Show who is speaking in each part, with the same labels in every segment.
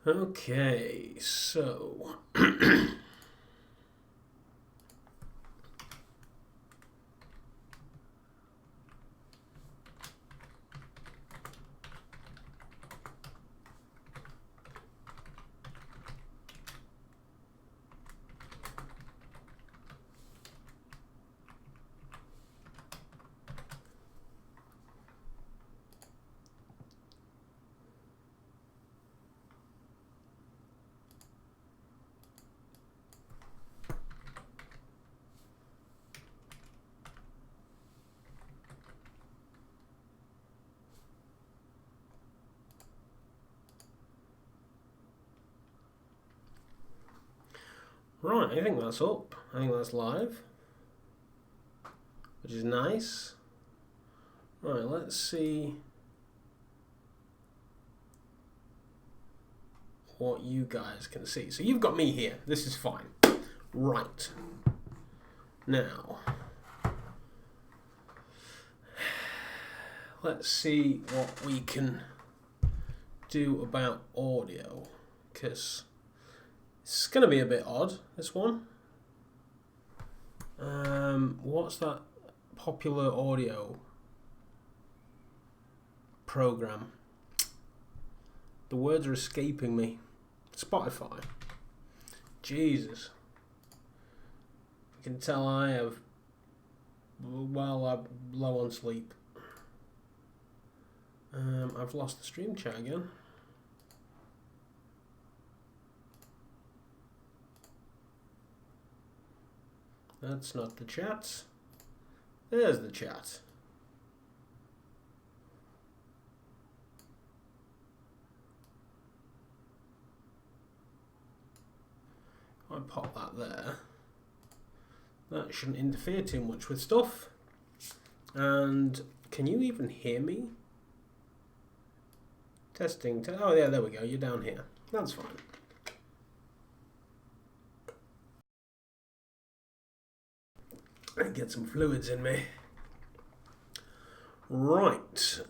Speaker 1: Okay, so right, I think that's up. I think that's live, which is nice. Right, let's see what you guys can see. So you've got me here. This is fine. Right. Now, let's see what we can do about audio, because it's going to be a bit odd, this one. What's that popular audio program? The words are escaping me. Spotify. Jesus. You can tell I have, well, I'm low on sleep. I've lost the stream chat again. That's not the chat. There's the chat. I pop that there. That shouldn't interfere too much with stuff. And can you even hear me? Testing. Oh yeah, there we go. You're down here. That's fine. Get some fluids in me. Right.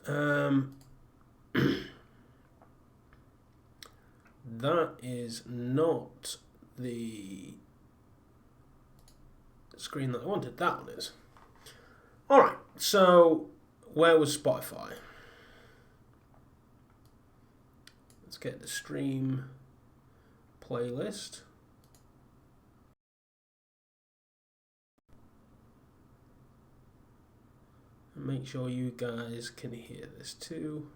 Speaker 1: That is not the screen that I wanted. That one is. Alright, so where was Spotify? Let's get the stream playlist. And make sure you guys can hear this too.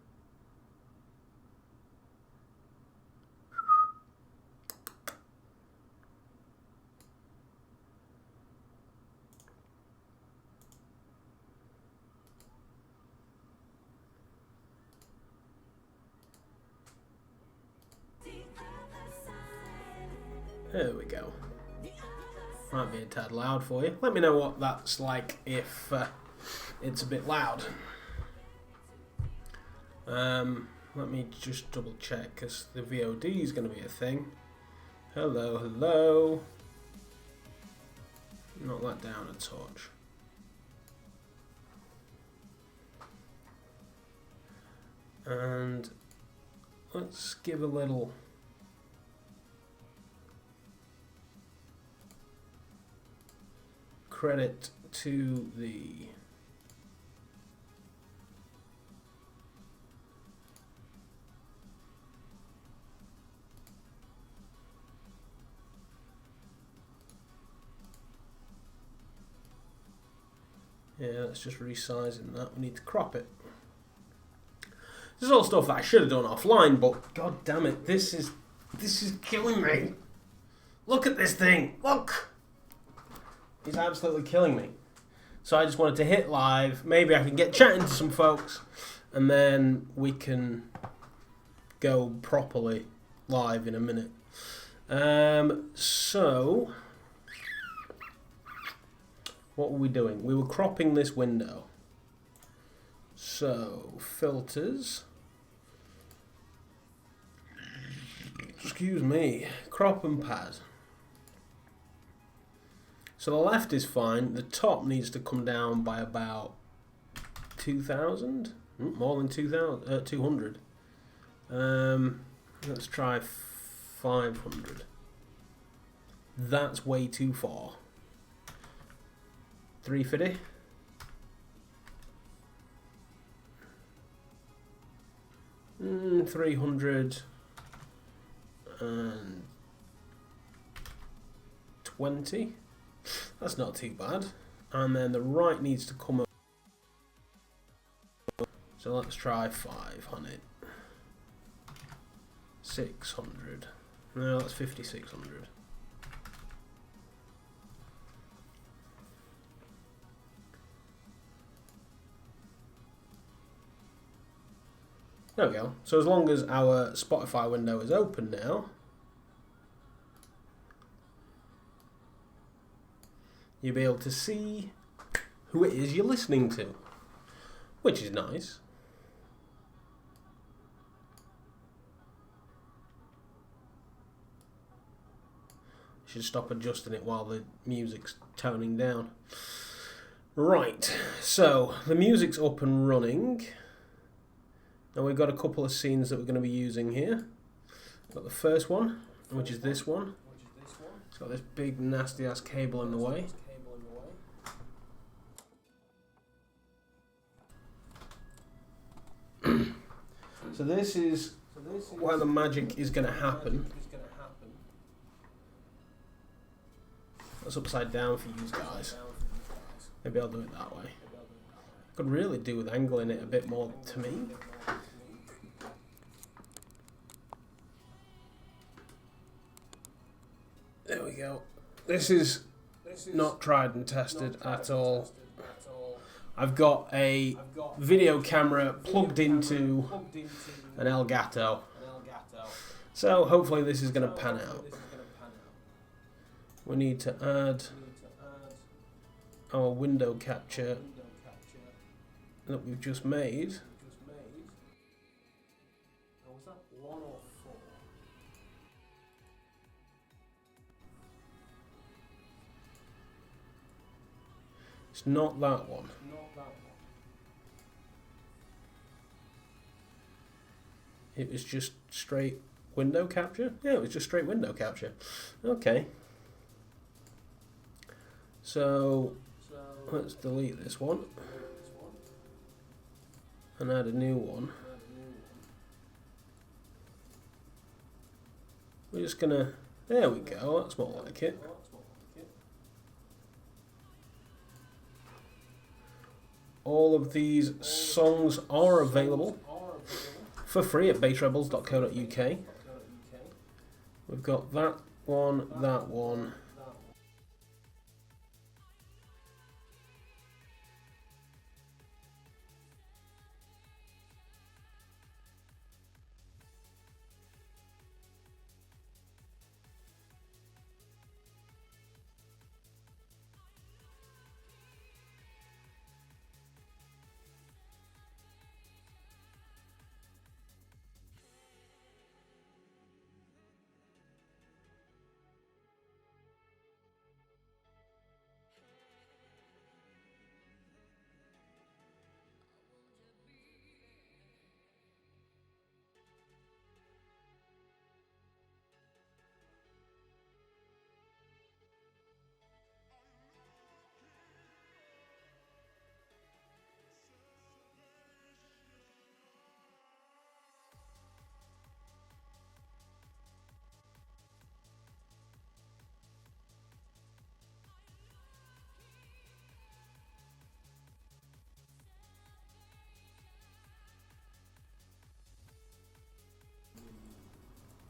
Speaker 1: There we go. Might be a tad loud for you. Let me know what that's like if it's a bit loud. Let me just double check, because the VOD is going to be a thing. Hello, hello. Knock that down a touch. And let's give a little credit to the let's just resizing that. We need to crop it. This is all stuff that I should have done offline, but god damn it, this is killing me. Look at this thing. Look. It's absolutely killing me. So I just wanted to hit live. Maybe I can get chatting to some folks, and then we can go properly live in a minute. So what were we doing? We were cropping this window. So filters. Excuse me. Crop and pad. So the left is fine. The top needs to come down by about 2,000, more than 200. Let's try 500. That's way too far. 350. Mm, 320. That's not too bad. And then the right needs to come up. So let's try 500. 600. No, that's 5,600. There we go. So as long as our Spotify window is open now, you'll be able to see who it is you're listening to, which is nice. Should stop adjusting it while the music's toning down. Right, so the music's up and running. Now we've got a couple of scenes that we're going to be using here. We've got the first one, which is this one. It's got this big nasty ass cable in the way. So this is where the magic is going to happen. That's upside down for you guys. Maybe I'll do it that way. Could really do with angling it a bit more to me. There we go. This is not tried and tested at all. I've got a video camera plugged into an Elgato. So hopefully this is going to pan out. We need to add our window capture that we've just made. It's not that one. It was just straight window capture? Yeah, it was just straight window capture. Okay. So let's delete this one and add a new one. We're just gonna, there we go, that's more like it. All of these songs are available for free at bassrebels.co.uk. We've got that one.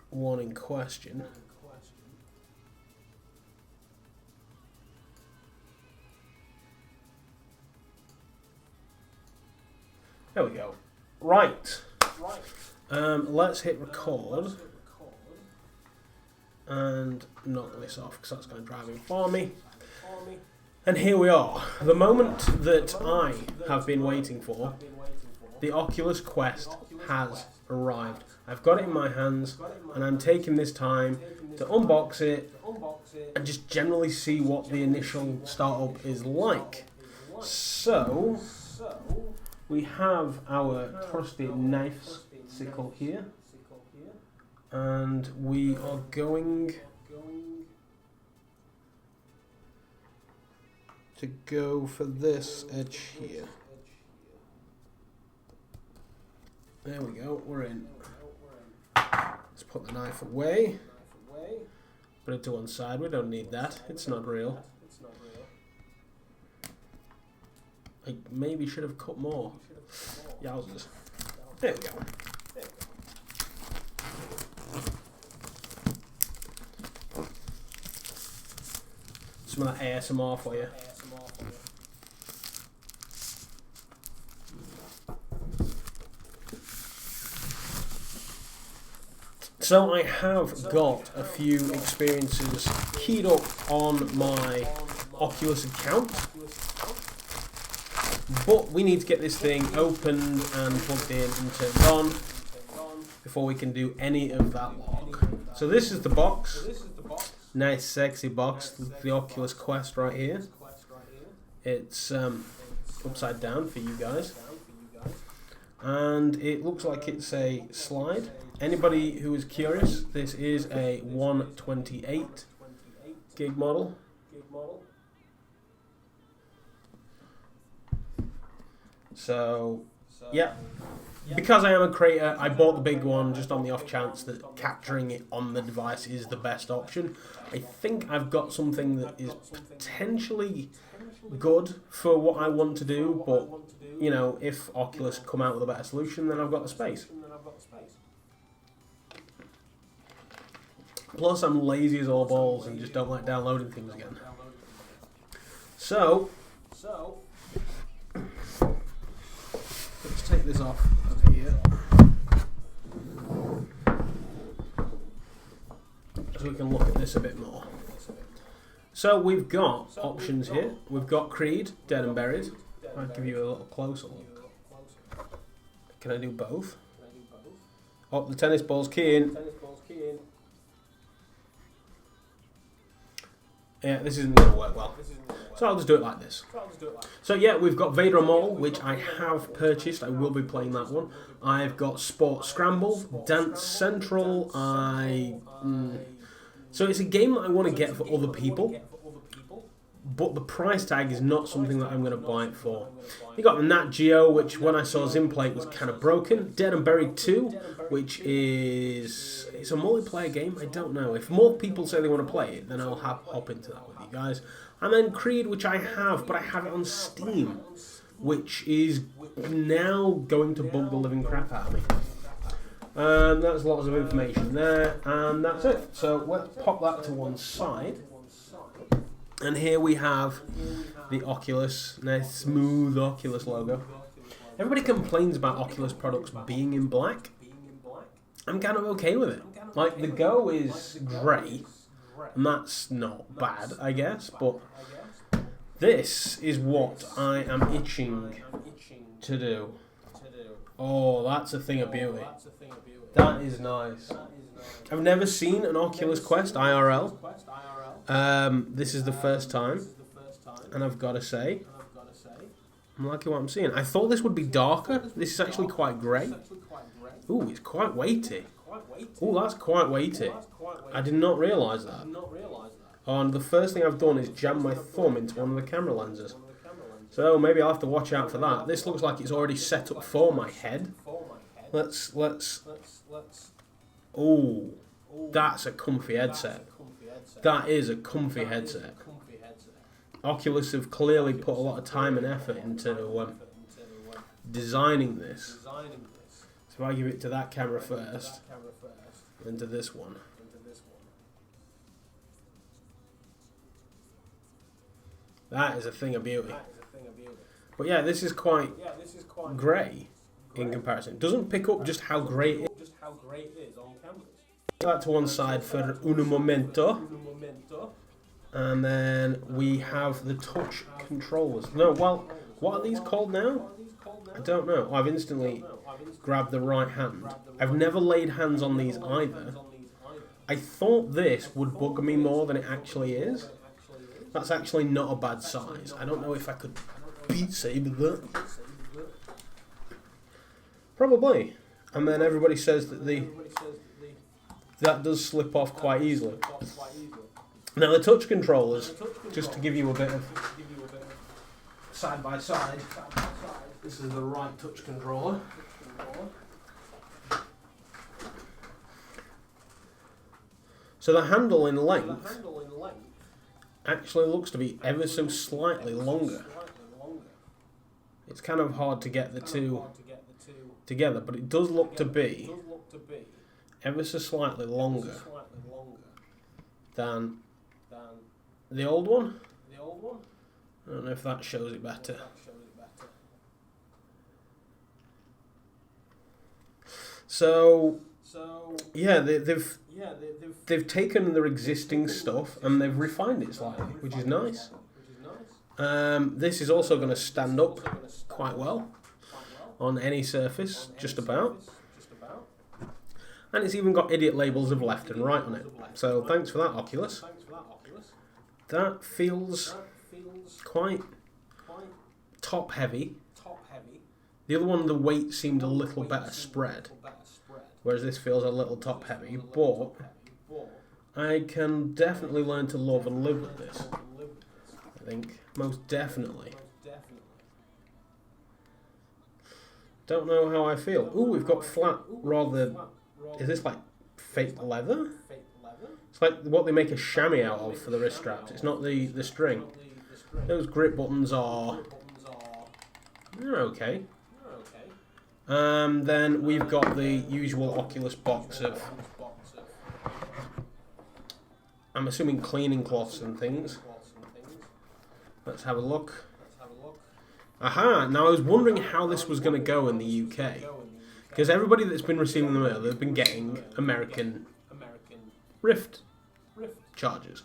Speaker 1: One in question. There we go. Right. Let's hit record and knock this off because that's going to drive in for me. And here we are. The moment that I have been waiting for. The Oculus Quest has arrived. I've got it in my hands and I'm taking this time to unbox it and just generally see what the initial startup is like. So, we have our trusty knife sickle here. And we are going to go for this edge here. There we go, we're in. Let's put the knife away. Put it to one side, we don't need that, it's not real. I maybe should have cut more. Yowzers. There we go. Some of that ASMR for you. So I have got a few experiences keyed up on my Oculus account, but we need to get this thing opened and plugged in and turned on before we can do any of that log. So this is the box, nice sexy box, the Oculus Quest right here. It's upside down for you guys, and it looks like it's a slide. Anybody who is curious, this is a 128 gig model. So, yeah, because I am a creator, I bought the big one just on the off chance that capturing it on the device is the best option. I think I've got something that is potentially good for what I want to do, but, you know, if Oculus come out with a better solution, then I've got the space. Plus, I'm lazy as all balls and just don't like downloading things again. So, let's take this off over here, so we can look at this a bit more. So we've got options here. We've got Creed, Dead and Buried. I'll give you a little closer look. Can I do both? Oh, the tennis ball's keying. Yeah, this isn't going to work well. So I'll just do it like this. So yeah, we've got Vader Mall, which I have purchased. I will be playing that one. I've got Sport Scramble, Dance Central. So it's a game that I want to get for other people, but the price tag is not something that I'm going to buy it for. You got the Nat Geo, which when I saw Zim play it was kind of broken. Dead and Buried 2, which is... it's a multiplayer game, I don't know. If more people say they want to play it, then I'll hop into that with you guys. And then Creed, which I have, but I have it on Steam, which is now going to bug the living crap out of me. That's lots of information there, and that's it. So let's pop that to one side. And here we have the Oculus, nice smooth Oculus logo. Everybody complains about Oculus products being in black. I'm kind of okay with it. Like, the Go is grey, and that's not bad, I guess, but this is what I am itching to do. Oh, that's a thing of beauty. That is nice. I've never seen an Oculus Quest IRL. This is the first time, and I've got to say, I'm liking what I'm seeing. I thought this would be darker. This is actually quite grey. Ooh, it's quite weighty. Ooh, that's quite weighty. I did not realise that. And the first thing I've done is jam my thumb into one of the camera lenses. So maybe I'll have to watch out for that. This looks like it's already set up for my head. Let's. Ooh, that's a comfy headset. That is a comfy headset. Oculus have clearly put a lot of time and effort into designing this. So I give it to that camera first, then to this one. That is a thing of beauty. But yeah, this is quite grey in comparison. It doesn't pick up just how grey it is. Put that to one side for un momento. And then we have the touch controllers. No, well, what are these called now? I don't know. I've instantly grabbed the right hand. I've never laid hands on these either. I thought this would bug me more than it actually is. That's actually not a bad size. I don't know if I could Beat Saber that. Probably. And then everybody says that the that does slip off quite easily. Now the touch controllers, just to give you a bit of side by side, this is the right touch controller. So the handle in length actually looks to be ever so slightly longer. It's kind of hard to get the two together, but it does look to be ever so slightly longer than the old one. I don't know if that shows it better. So yeah, they've taken their existing stuff and they've refined it slightly, which is nice. This is also going to stand up quite well on any surface, just about. And it's even got idiot labels of left and right on it. So thanks for that, Oculus. That feels quite top heavy. The other one, the weight seemed a little better spread, whereas this feels a little top heavy, but I can definitely learn to love and live with this. I think, most definitely. Don't know how I feel. Ooh, we've got flat, rather... Is this like fake leather? It's like what they make a chamois out of for the wrist straps. It's not the string. Those grip buttons are... They're okay. Then we've got the usual Oculus box of... I'm assuming cleaning cloths and things. Let's have a look. Aha! Now I was wondering how this was going to go in the UK. Because everybody that's been receiving them earlier, they've been getting American Rift chargers.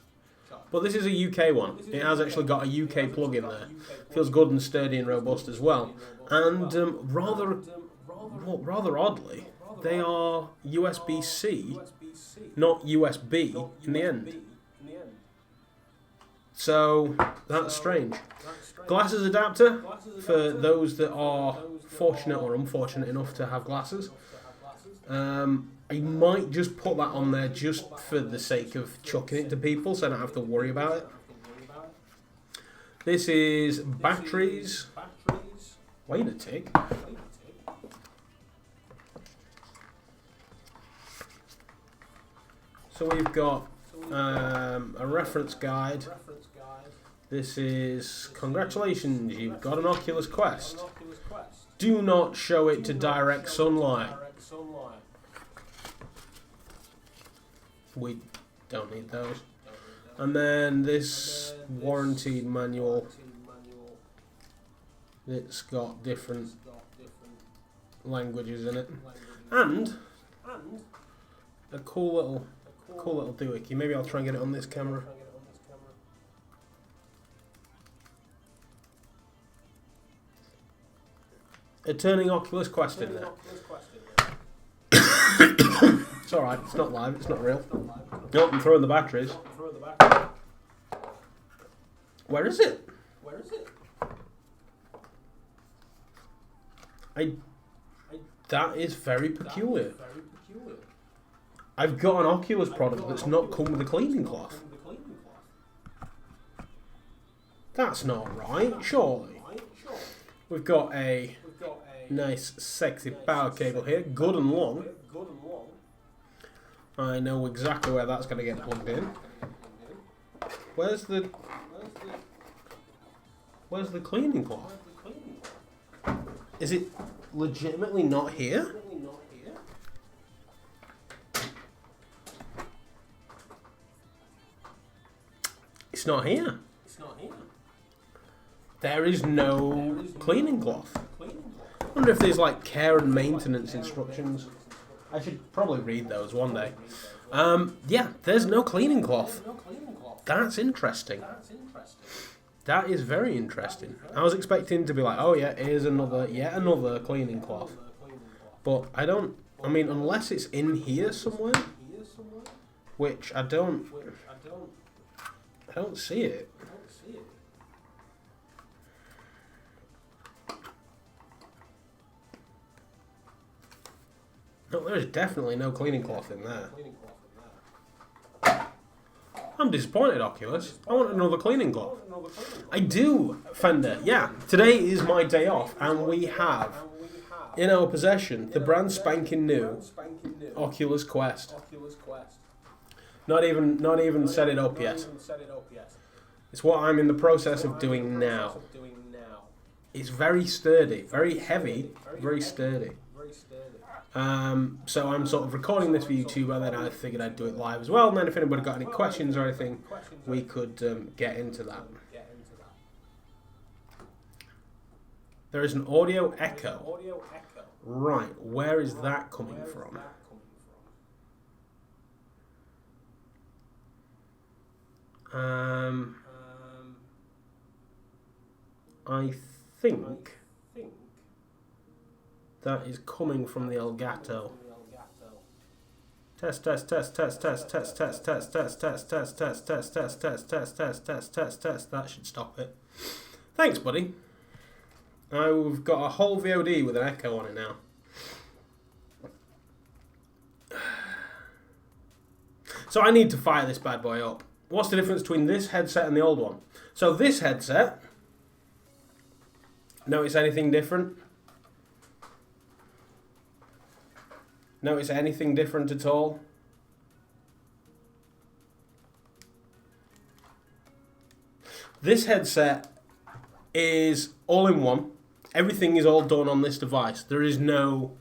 Speaker 1: But this is a UK one. It has actually got a UK plug in there. Feels good and sturdy and robust as well. And rather oddly, they are USB-C, not USB in the end. So that's strange. Glasses adapter for those that are fortunate or unfortunate enough to have glasses. I might just put that on there just for the sake of chucking it to people so I don't have to worry about it. This is batteries. Wait a tick. So we've got a reference guide. This is, congratulations, you've got an Oculus Quest. Do not show it to direct sunlight. We don't need those. And then this warranty manual. It's got different languages in it. And a cool little doohickey. Maybe I'll try and get it on this camera. A turning Oculus Quest in there. It's alright, it's not live, it's not real. Nope, I'm throwing the batteries. Where is it? That is very peculiar. I've got an Oculus product that's not come with a cleaning cloth. That's not right, surely. We've got a nice, sexy power cable here, good and long. I know exactly where that's going to get plugged in. Where's the cleaning cloth? Is it legitimately not here? It's not here. There is no cleaning cloth. I wonder if there's like care and maintenance instructions. I should probably read those one day. Yeah, there's no cleaning cloth. That's interesting. That is very interesting. I was expecting to be like, oh yeah, here's yet another cleaning cloth. But I mean, unless it's in here somewhere, which I don't see it. No, there's definitely no cleaning cloth in there. I'm disappointed, Oculus. I want another cleaning glove. I do, Fender. Yeah, today is my day off, and we have in our possession the brand spanking new Oculus Quest. Not even set it up yet. It's what I'm in the process of doing now. It's very sturdy, very heavy, very sturdy. So I'm sort of recording this for YouTube, and then I figured I'd do it live as well. And then if anybody got any questions or anything, we could get into that. There is an audio echo. Right, where is that coming from? I think that is coming from the Elgato. Test. That should stop it. Thanks, buddy. I've got a whole VOD with an echo on it now. So I need to fire this bad boy up. What's the difference between this headset and the old one? So this headset, notice anything different? Notice anything different at all? This headset is all in one. Everything is all done on this device. There is no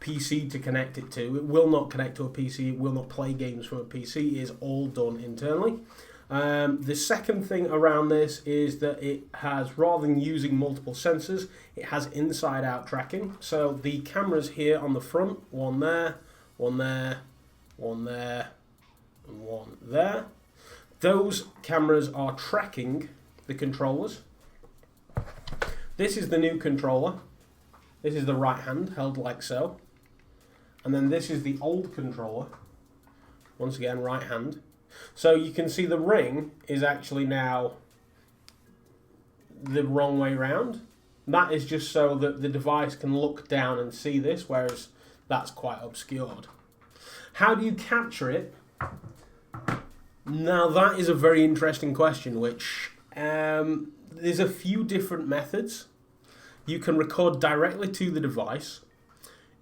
Speaker 1: PC to connect it to. It will not connect to a PC. It will not play games from a PC. It is all done internally. The second thing around this is that it has, rather than using multiple sensors, it has inside-out tracking. So the cameras here on the front, one there, one there, one there, and one there. Those cameras are tracking the controllers. This is the new controller. This is the right hand, held like so. And then this is the old controller. Once again, right hand. So you can see the ring is actually now the wrong way round. That is just so that the device can look down and see this, whereas that's quite obscured. How do you capture it? Now that is a very interesting question, which there's a few different methods. You can record directly to the device.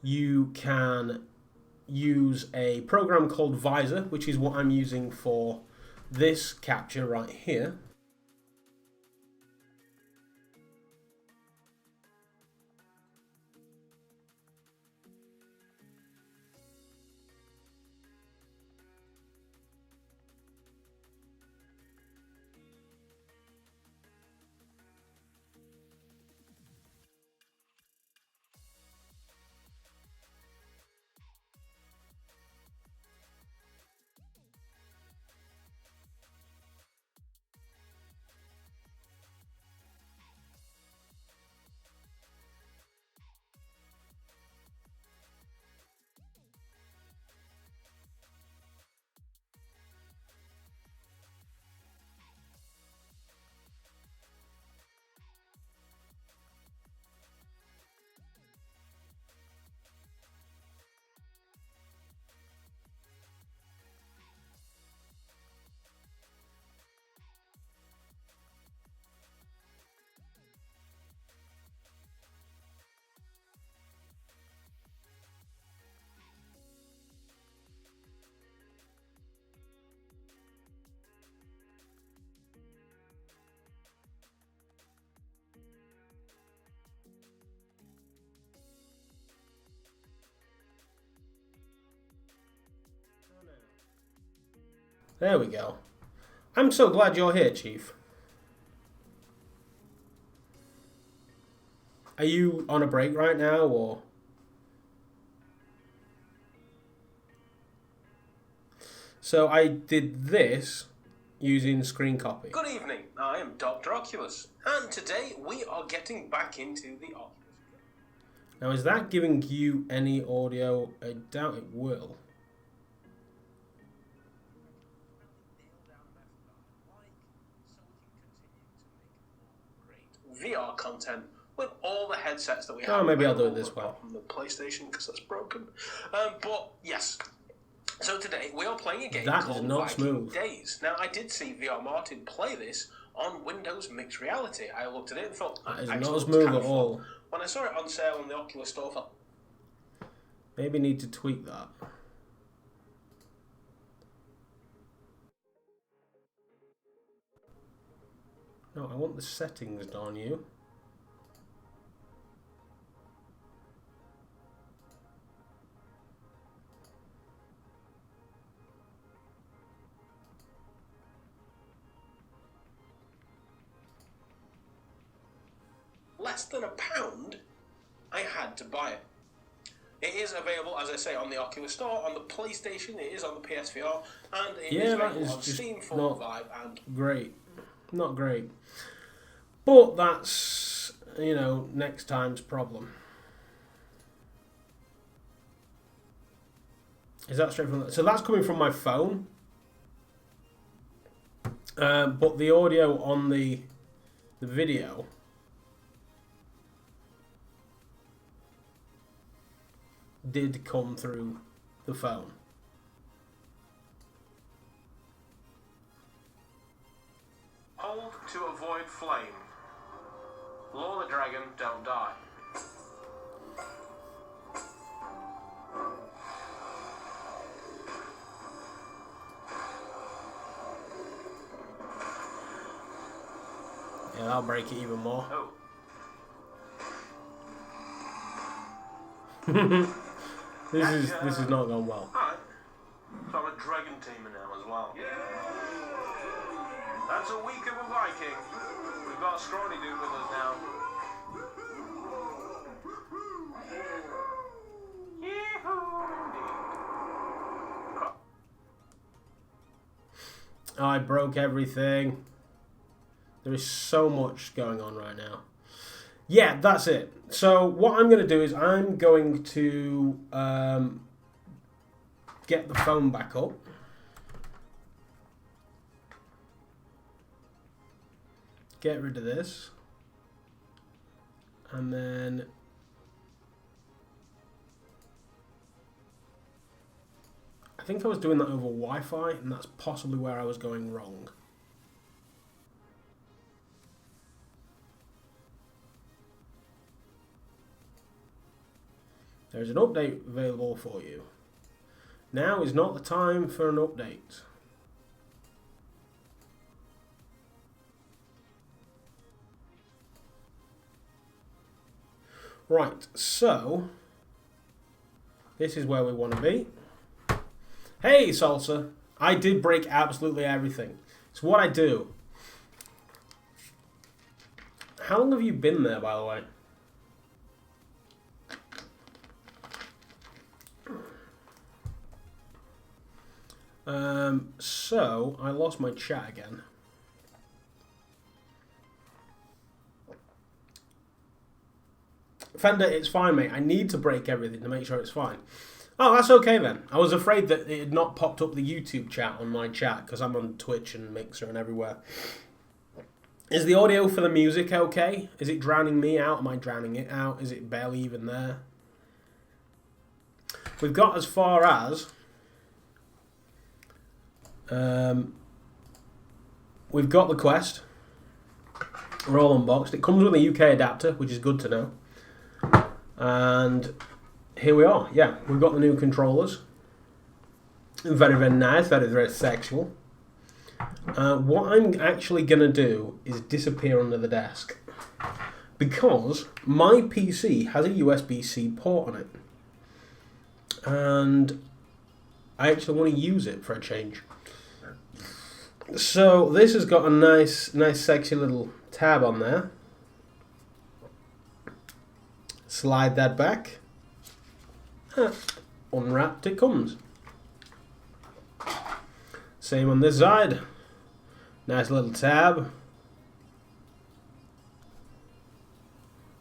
Speaker 1: You can use a program called Visor, which is what I'm using for this capture right here. There we go. I'm so glad you're here, Chief. Are you on a break right now, or? So I did this using screen copy. Good evening, I am Dr. Oculus, and today we are getting back into the Oculus. Now is that giving you any audio? I doubt it will. VR content with all the headsets that we have. Oh, maybe I'll do it this way. On the PlayStation, because that's broken. But yes, So today we are playing a game called Viking Days. Now I did see VR Martin play this on Windows Mixed Reality. I looked at it and thought,
Speaker 2: that is not smooth at all.
Speaker 1: When I saw it on sale on the Oculus store, I thought,
Speaker 2: maybe need to tweak that. No, I want the settings, darn you.
Speaker 1: less than £1, I had to buy it. It is available, as I say, on the Oculus Store, on the PlayStation, it is on the PSVR, and it is available on Steam, Full Vive, and...
Speaker 2: Great. Not great. But that's, you know, next time's problem. Is that straight from that? So that's coming from my phone. But the audio on the video did come through the phone.
Speaker 1: Hold to avoid flame. Lure the dragon, don't die.
Speaker 2: Yeah, that'll break it even more.
Speaker 1: Oh.
Speaker 2: This is not going well.
Speaker 1: Alright. So I'm a dragon tamer now as well. Yeah. That's a week of a Viking. We've got a scrawny dude with us now.
Speaker 2: I broke everything. There is so much going on right now. Yeah, that's it. So what I'm going to do is I'm going to get the phone back up. Get rid of this. And then I think I was doing that over Wi-Fi, and that's possibly where I was going wrong. There's an update available for you. Now is not the time for an update. Right, so this is where we want to be. Hey, Salsa. I did break absolutely everything. It's what I do. How long have you been there, by the way? So I lost my chat again. Fender, it's fine, mate. I need to break everything to make sure it's fine. Oh, that's okay then. I was afraid that it had not popped up the YouTube chat on my chat because I'm on Twitch and Mixer and everywhere. Is the audio for the music okay? Is it drowning me out? Am I drowning it out? Is it barely even there? We've got as far as... we've got the Quest. We're all unboxed. It comes with a UK adapter, which is good to know. And here we are. Yeah, we've got the new controllers. Very, very nice. Very, very sexual. What I'm actually going to do is disappear under the desk. Because my PC has a USB-C port on it. And I actually want to use it for a change. So this has got a nice sexy little tab on there. Slide that back. Unwrapped it comes. Same on this side. Nice little tab.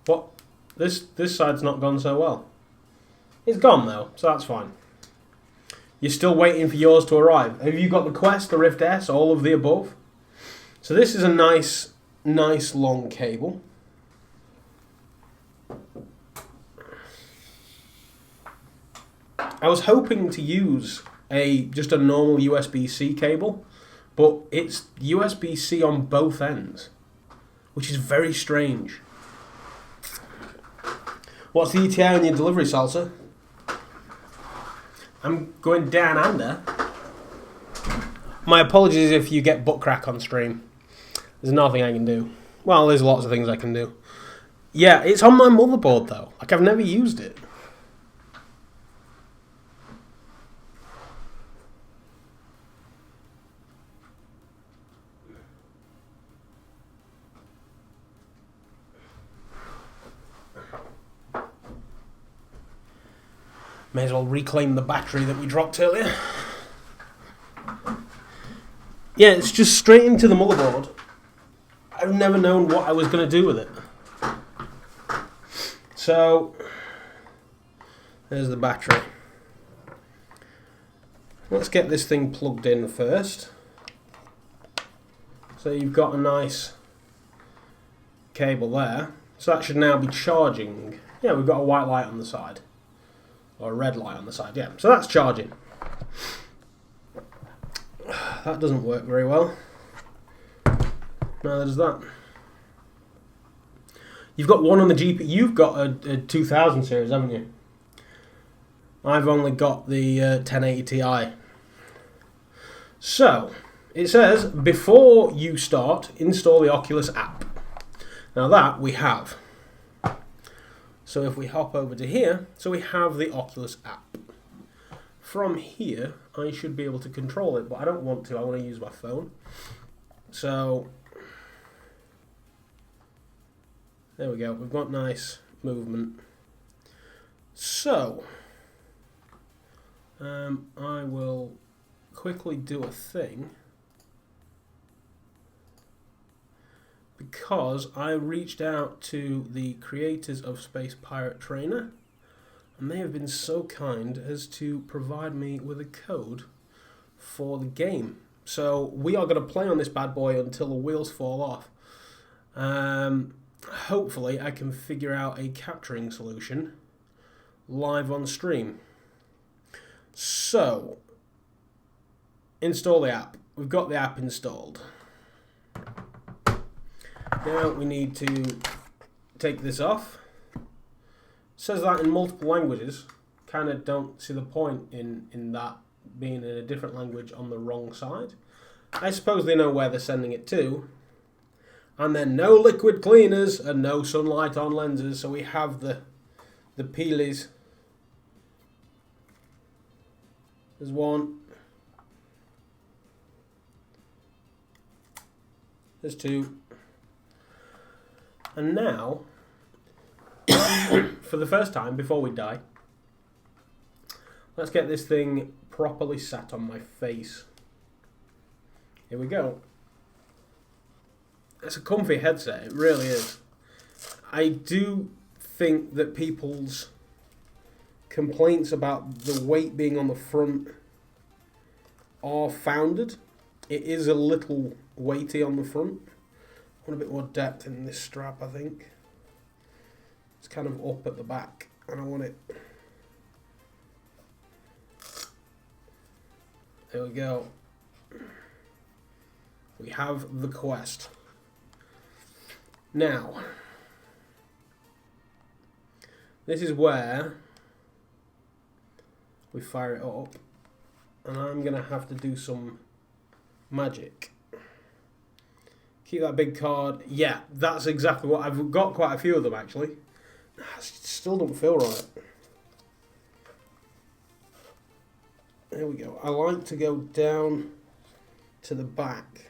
Speaker 2: What? This side's not gone so well. It's gone though, so that's fine. You're still waiting for yours to arrive. Have you got the Quest, the Rift S, all of the above? So this is a nice long cable. I was hoping to use just a normal USB-C cable, but it's USB-C on both ends, which is very strange. What's the ETA on your delivery, Salsa? I'm going down under. My apologies if you get butt crack on stream. There's nothing I can do. Well, there's lots of things I can do. Yeah, it's on my motherboard though. Like, I've never used it. May as well reclaim the battery that we dropped earlier. Yeah, it's just straight into the motherboard. I've never known what I was going to do with it. So, there's the battery. Let's get this thing plugged in first. So you've got a nice cable there. So that should now be charging. Yeah, we've got a white light on the side. Or a red light on the side, yeah. So that's charging. That doesn't work very well. Neither does that. You've got one on the GPU. You've got a 2000 series, haven't you? I've only got the 1080 Ti. So, it says, before you start, install the Oculus app. Now that we have. So if we hop over to here, so we have the Oculus app. From here, I should be able to control it, but I don't want to. I want to use my phone. So, there we go. We've got nice movement. So, I will quickly do a thing. Because I reached out to the creators of Space Pirate Trainer, and they have been so kind as to provide me with a code for the game. So we are going to play on this bad boy until the wheels fall off. Hopefully I can figure out a capturing solution live on stream. So, install the app. We've got the app installed. Now we need to take this off. It says that in multiple languages. Kind of don't see the point in that being in a different language on the wrong side. I suppose they know where they're sending it to. And then no liquid cleaners and no sunlight on lenses. So we have the peelies. There's one. There's two. And now, for the first time, before we die, let's get this thing properly sat on my face. Here we go. It's a comfy headset, it really is. I do think that people's complaints about the weight being on the front are founded. It is a little weighty on the front. I want a bit more depth in this strap, I think. It's kind of up at the back, and I want it. There we go. We have the Quest. Now, this is where we fire it up, and I'm going to have to do some magic. Keep that big card. Yeah, that's exactly what I've got. Quite a few of them actually. Still don't feel right. There we go. I like to go down to the back.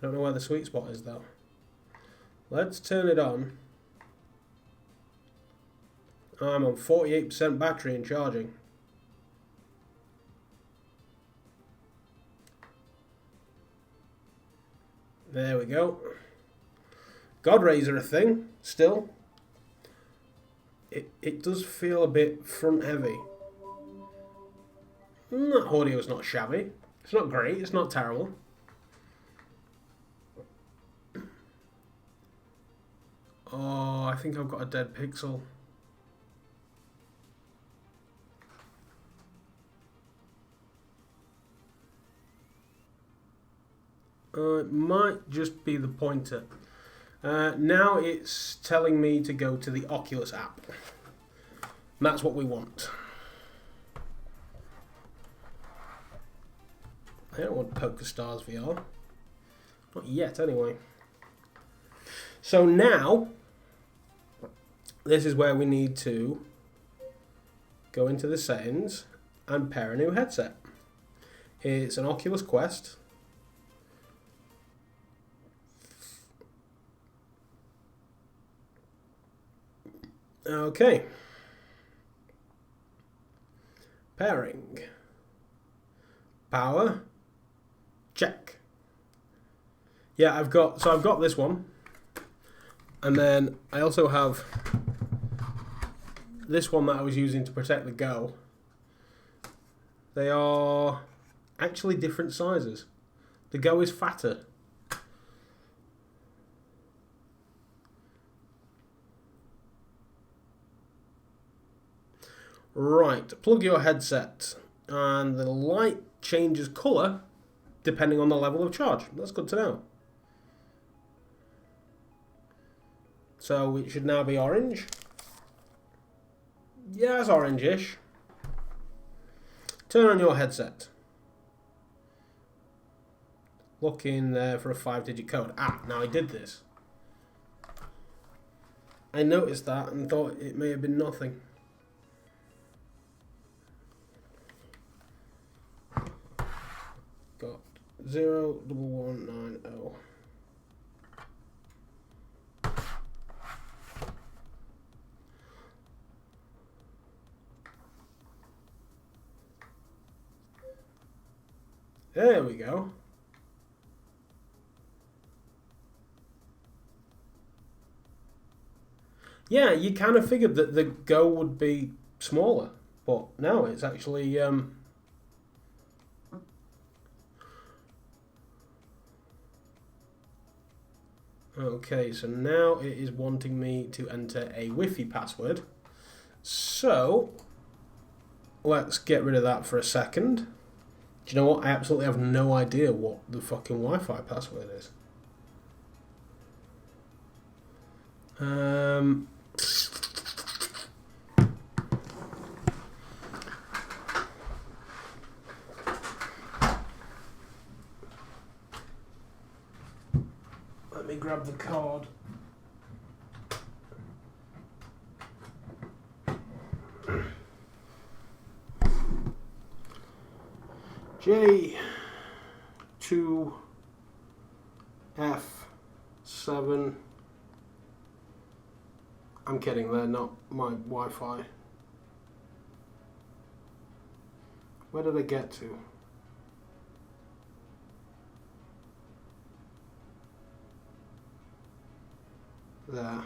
Speaker 2: I don't know where the sweet spot is though. Let's turn it on. I'm on 48% battery and charging. There we go. God rays are a thing, still. It does feel a bit front heavy. That audio's not shabby. It's not great, it's not terrible. Oh, I think I've got a dead pixel. It might just be the pointer. Now it's telling me to go to the Oculus app. And that's what we want. I don't want PokerStars VR. Not yet, anyway. So now, this is where we need to go into the settings and pair a new headset. It's an Oculus Quest. Okay. Pairing. Power. Check. Yeah, I've got this one. And then I also have this one that I was using to protect the Go. They are actually different sizes. The Go is fatter. Right, plug your headset and the light changes colour depending on the level of charge. That's good to know. So it should now be orange. Yeah, it's orange-ish. Turn on your headset. Look in there for a 5-digit code. Now I did this. I noticed that and thought it may have been nothing. Got 01190. There we go. Yeah, you kind of figured that the Go would be smaller, but no, it's actually okay, so now it is wanting me to enter a Wi-Fi password. So let's get rid of that for a second. Do you know what? I absolutely have no idea what the fucking Wi-Fi password is. Let me grab the card. J2F7. I'm kidding, they're not my Wi-Fi. Where did I get to? There.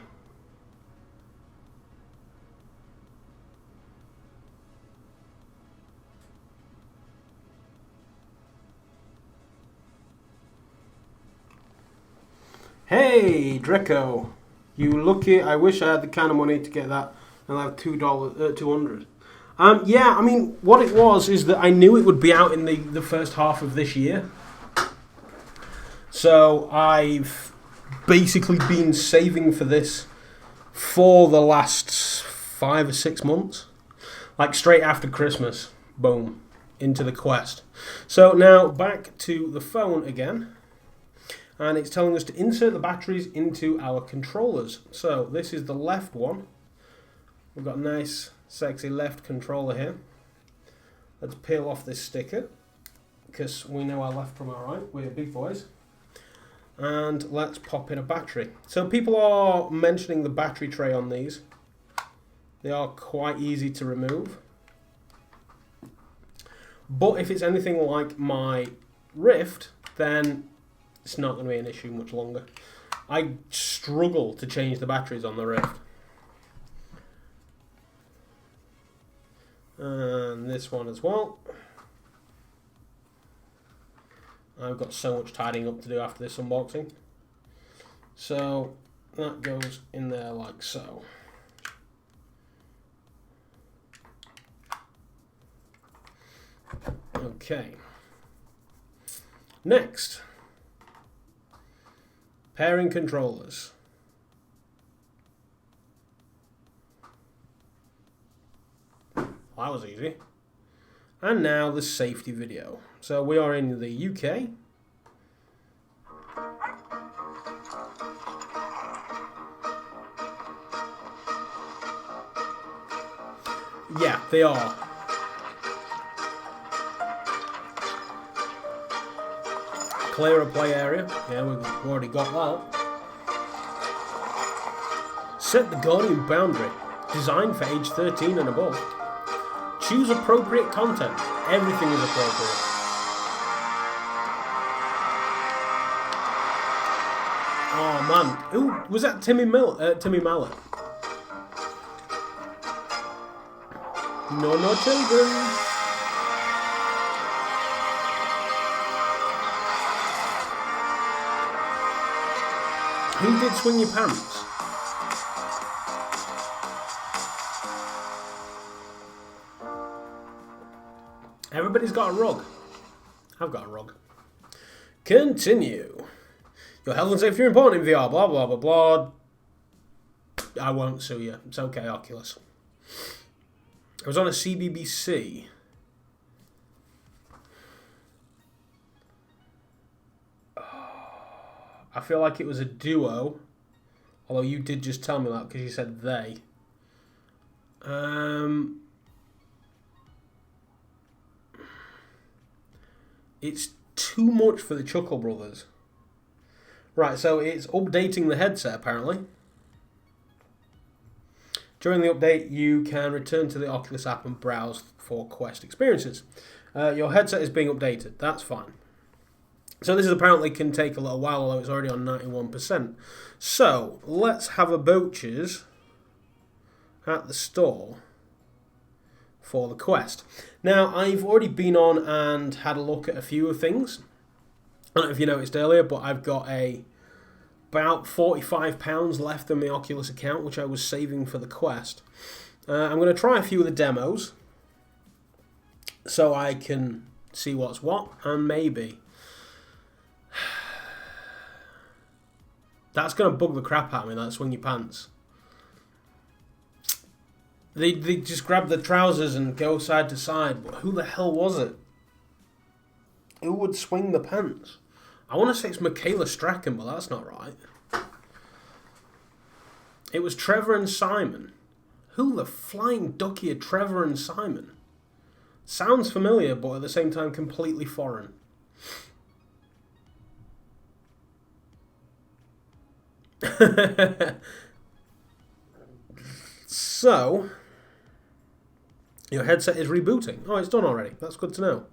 Speaker 2: Hey, Draco. You lucky. I wish I had the kind of money to get that. I'll have $200. Yeah, I mean, what it was is that I knew it would be out in the first half of this year. So I've basically been saving for this for the last 5 or 6 months. Like straight after Christmas. Boom. Into the Quest. So now back to the phone again. And it's telling us to insert the batteries into our controllers. So this is the left one. We've got a nice, sexy left controller here. Let's peel off this sticker, because we know our left from our right. We're big boys. And let's pop in a battery. So people are mentioning the battery tray on these. They are quite easy to remove. But if it's anything like my Rift, then it's not going to be an issue much longer. I struggle to change the batteries on the Rift. And this one as well. I've got so much tidying up to do after this unboxing. So that goes in there like so. Okay. Next, Pairing controllers. Well, that was easy. And now the safety video. So we are in the UK. Yeah, they are. Clear a play area. Yeah, we've already got that. Set the Guardian boundary. Designed for age 13 and above. Choose appropriate content. Everything is appropriate. Oh man, who was that? Timmy Mallet. No children. Who did Swing Your Pants? Everybody's got a rug. I've got a rug. Continue. Your health and safety are important in VR. Blah, blah, blah, blah. I won't sue you. It's okay, Oculus. I was on a CBBC. I feel like it was a duo. Although you did just tell me that because you said they. It's too much for the Chuckle Brothers. Right, so it's updating the headset apparently. During the update, you can return to the Oculus app and browse for Quest experiences. Your headset is being updated. That's fine. So this apparently can take a little while, although it's already on 91%. So let's have a Boches at the store for the Quest. Now, I've already been on and had a look at a few of things. I don't know if you noticed earlier, but I've got about £45 left in my Oculus account, which I was saving for the Quest. I'm going to try a few of the demos so I can see what's what, and maybe that's going to bug the crap out of me, that Swing Your Pants. They just grab the trousers and go side to side, but who the hell was it? Who would swing the pants? I want to say it's Michaela Strachan, but that's not right. It was Trevor and Simon. Who the flying ducky are Trevor and Simon? Sounds familiar, but at the same time completely foreign. So, your headset is rebooting. Oh, it's done already. That's good to know.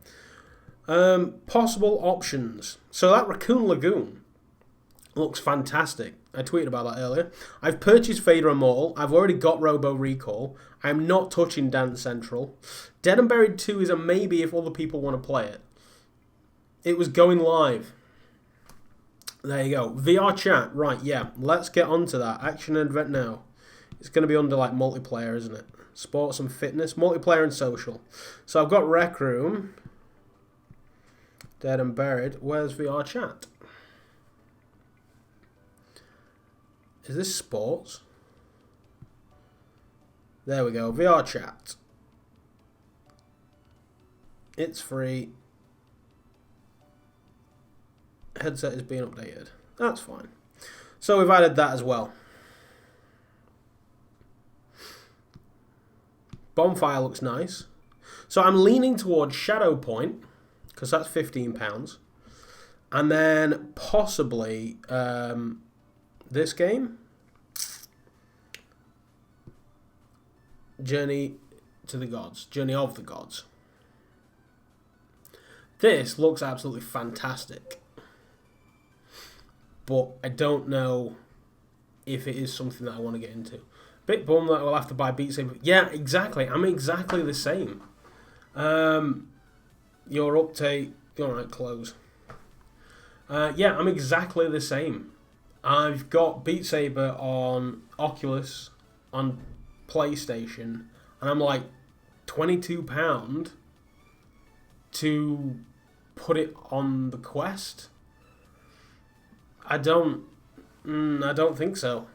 Speaker 2: Possible options. So that Raccoon Lagoon looks fantastic. I tweeted about that earlier. I've purchased Vader Immortal. I've already got Robo Recall. I'm not touching Dance Central. Dead and Buried 2 is a maybe if other people want to play it. It was going live. There you go. VR chat. Right, yeah. Let's get onto that. Action and event now. It's going to be under like multiplayer, isn't it? Sports and fitness. Multiplayer and social. So I've got Rec Room. Dead and Buried. Where's VR chat? Is this sports? There we go. VR chat. It's free. Headset is being updated. That's fine. So we've added that as well. Bonfire looks nice. So I'm leaning towards Shadow Point, because that's £15. And then possibly this game. Journey to the Gods. Journey of the Gods. This looks absolutely fantastic. But I don't know if it is something that I want to get into. Bit bummed that I'll have to buy Beat Saber. Yeah, exactly. I'm exactly the same. Your update. Alright, close. Yeah, I'm exactly the same. I've got Beat Saber on Oculus, on PlayStation, and I'm like, £22 to put it on the Quest? I don't I don't think so.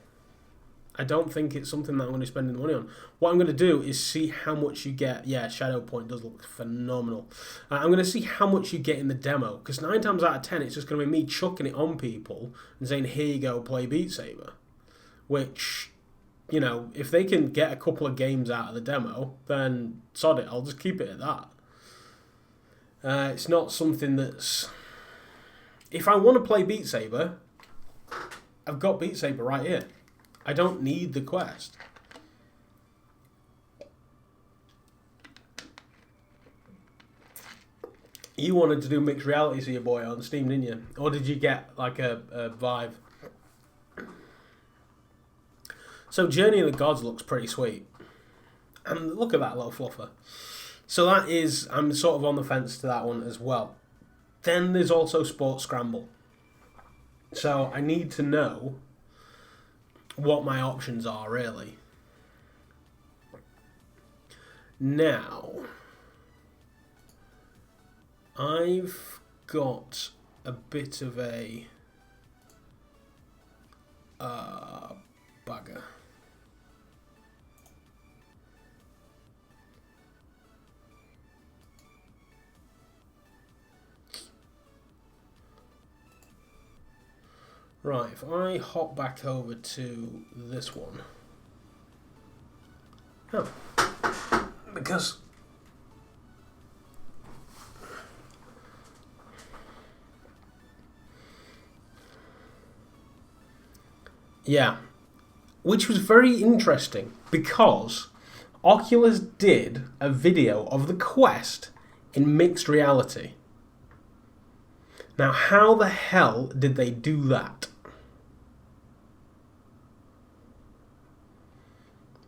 Speaker 2: I don't think it's something that I'm going to be spending money on. What I'm going to do is see how much you get. Yeah, Shadow Point does look phenomenal. I'm going to see how much you get in the demo, because 9 times out of 10 it's just going to be me chucking it on people and saying, here you go, play Beat Saber. Which, you know, if they can get a couple of games out of the demo, then sod it, I'll just keep it at that. It's not something that's... If I want to play Beat Saber, I've got Beat Saber right here. I don't need the quest. You wanted to do mixed reality, so your boy, on Steam, didn't you? Or did you get like a Vive? So Journey of the Gods looks pretty sweet. And look at that little fluffer. So that is, I'm sort of on the fence to that one as well. Then there's also Sport Scramble. So I need to know what my options are, really. Now, I've got a bit of a bugger. Right, if I hop back over to this one. Oh. Because... Yeah. Which was very interesting, because Oculus did a video of the quest in mixed reality. Now, how the hell did they do that?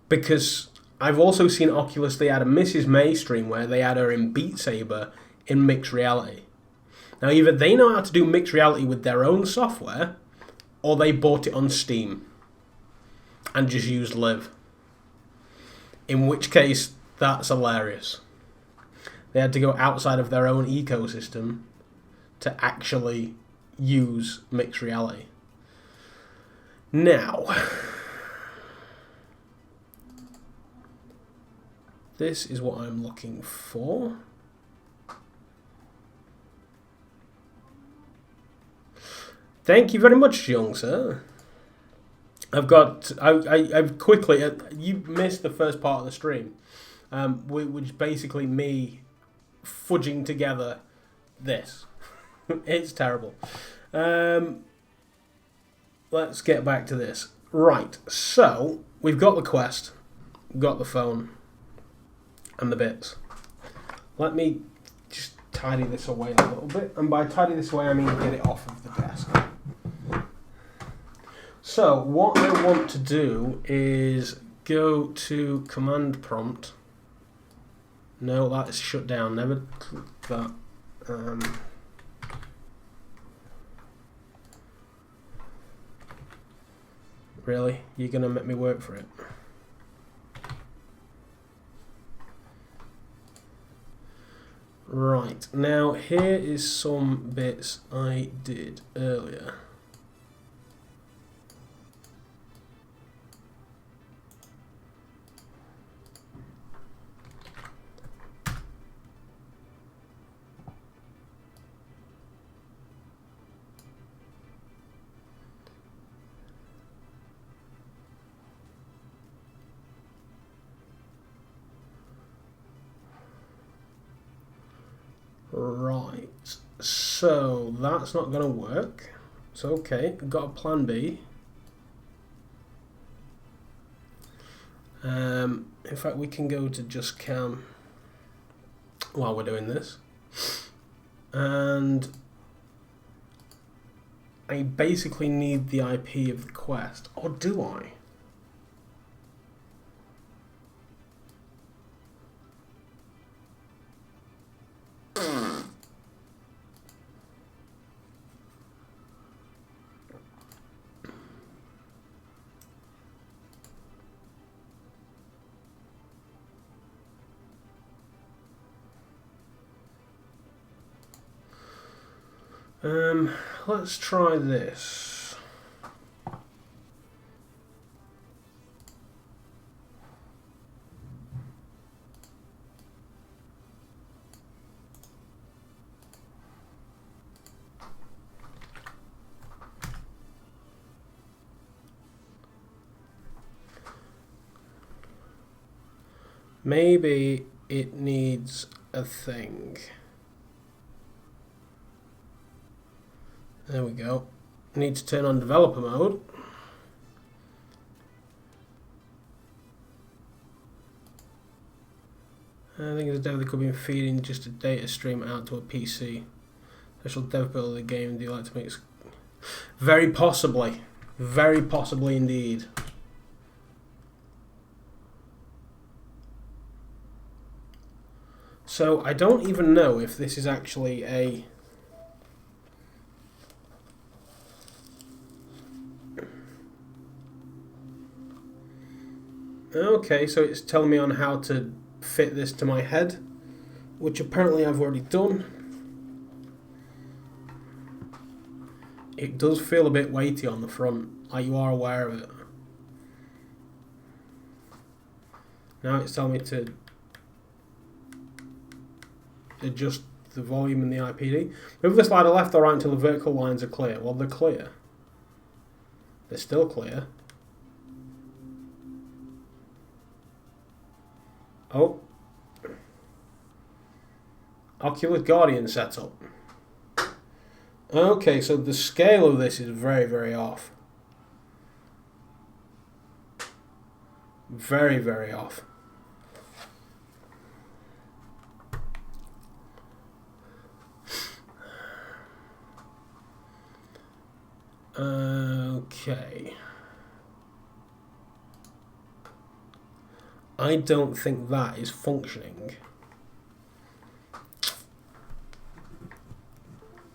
Speaker 2: Because I've also seen Oculus, they had a Mrs. May stream where they had her in Beat Saber in mixed reality. Now, either they know how to do mixed reality with their own software, or they bought it on Steam and just used Live. In which case, that's hilarious. They had to go outside of their own ecosystem to actually use mixed reality. Now, this is what I'm looking for. Thank you very much, young sir. I've quickly, you missed the first part of the stream, which is basically me fudging together this. It's terrible. Let's get back to this. Right, so we've got the quest, we've got the phone, and the bits. Let me just tidy this away a little bit, and by tidy this away I mean get it off of the desk. So what I want to do is go to command prompt. No, that is shut down. Never click that. Really? You're going to make me work for it? Right, now here is some bits I did earlier. Right, so that's not going to work. It's okay, I've got a plan B. In fact, we can go to just cam while we're doing this. And I basically need the IP of the quest. Or do I? Let's try this. Maybe it needs a thing. There we go. Need to turn on developer mode. I think it's dev that could be feeding just a data stream out to a PC. Special dev build of the game. Do you like to make? Very possibly indeed. So I don't even know if this is actually a. Okay, so it's telling me on how to fit this to my head, which apparently I've already done. It does feel a bit weighty on the front, like you are aware of it. Now it's telling me to adjust the volume and the IPD. Move the slider left or right until the vertical lines are clear. Well, they're clear. They're still clear. Oh. Oculus Guardian setup. Okay, so the scale of this is very, very off. Very, very off. Okay. I don't think that is functioning.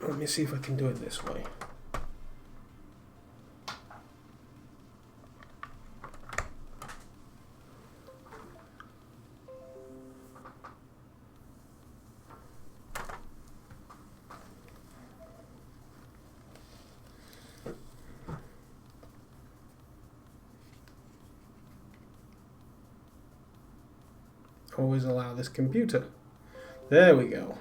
Speaker 2: Let me see if I can do it this way. Always allow this computer. There we go.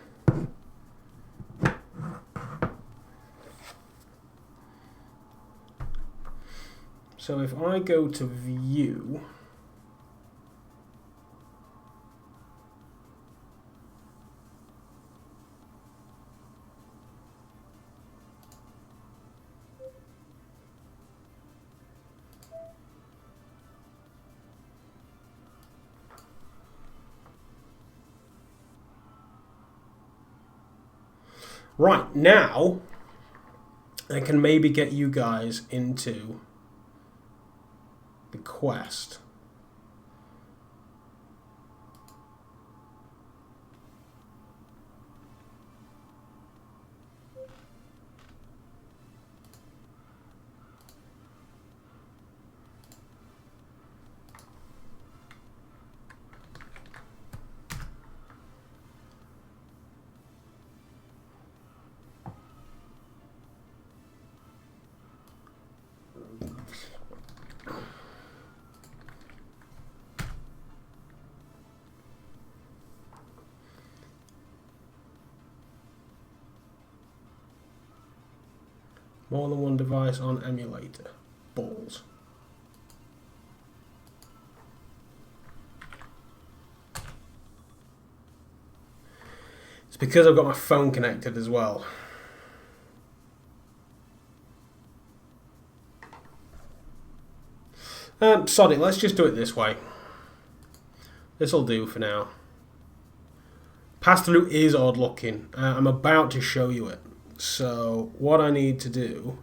Speaker 2: So if I go to view, right now, I can maybe get you guys into the quest. More than one device on emulator. Balls. It's because I've got my phone connected as well. Sod it, let's just do it this way. This'll do for now. Pass-through is odd looking. I'm about to show you it. So what I need to do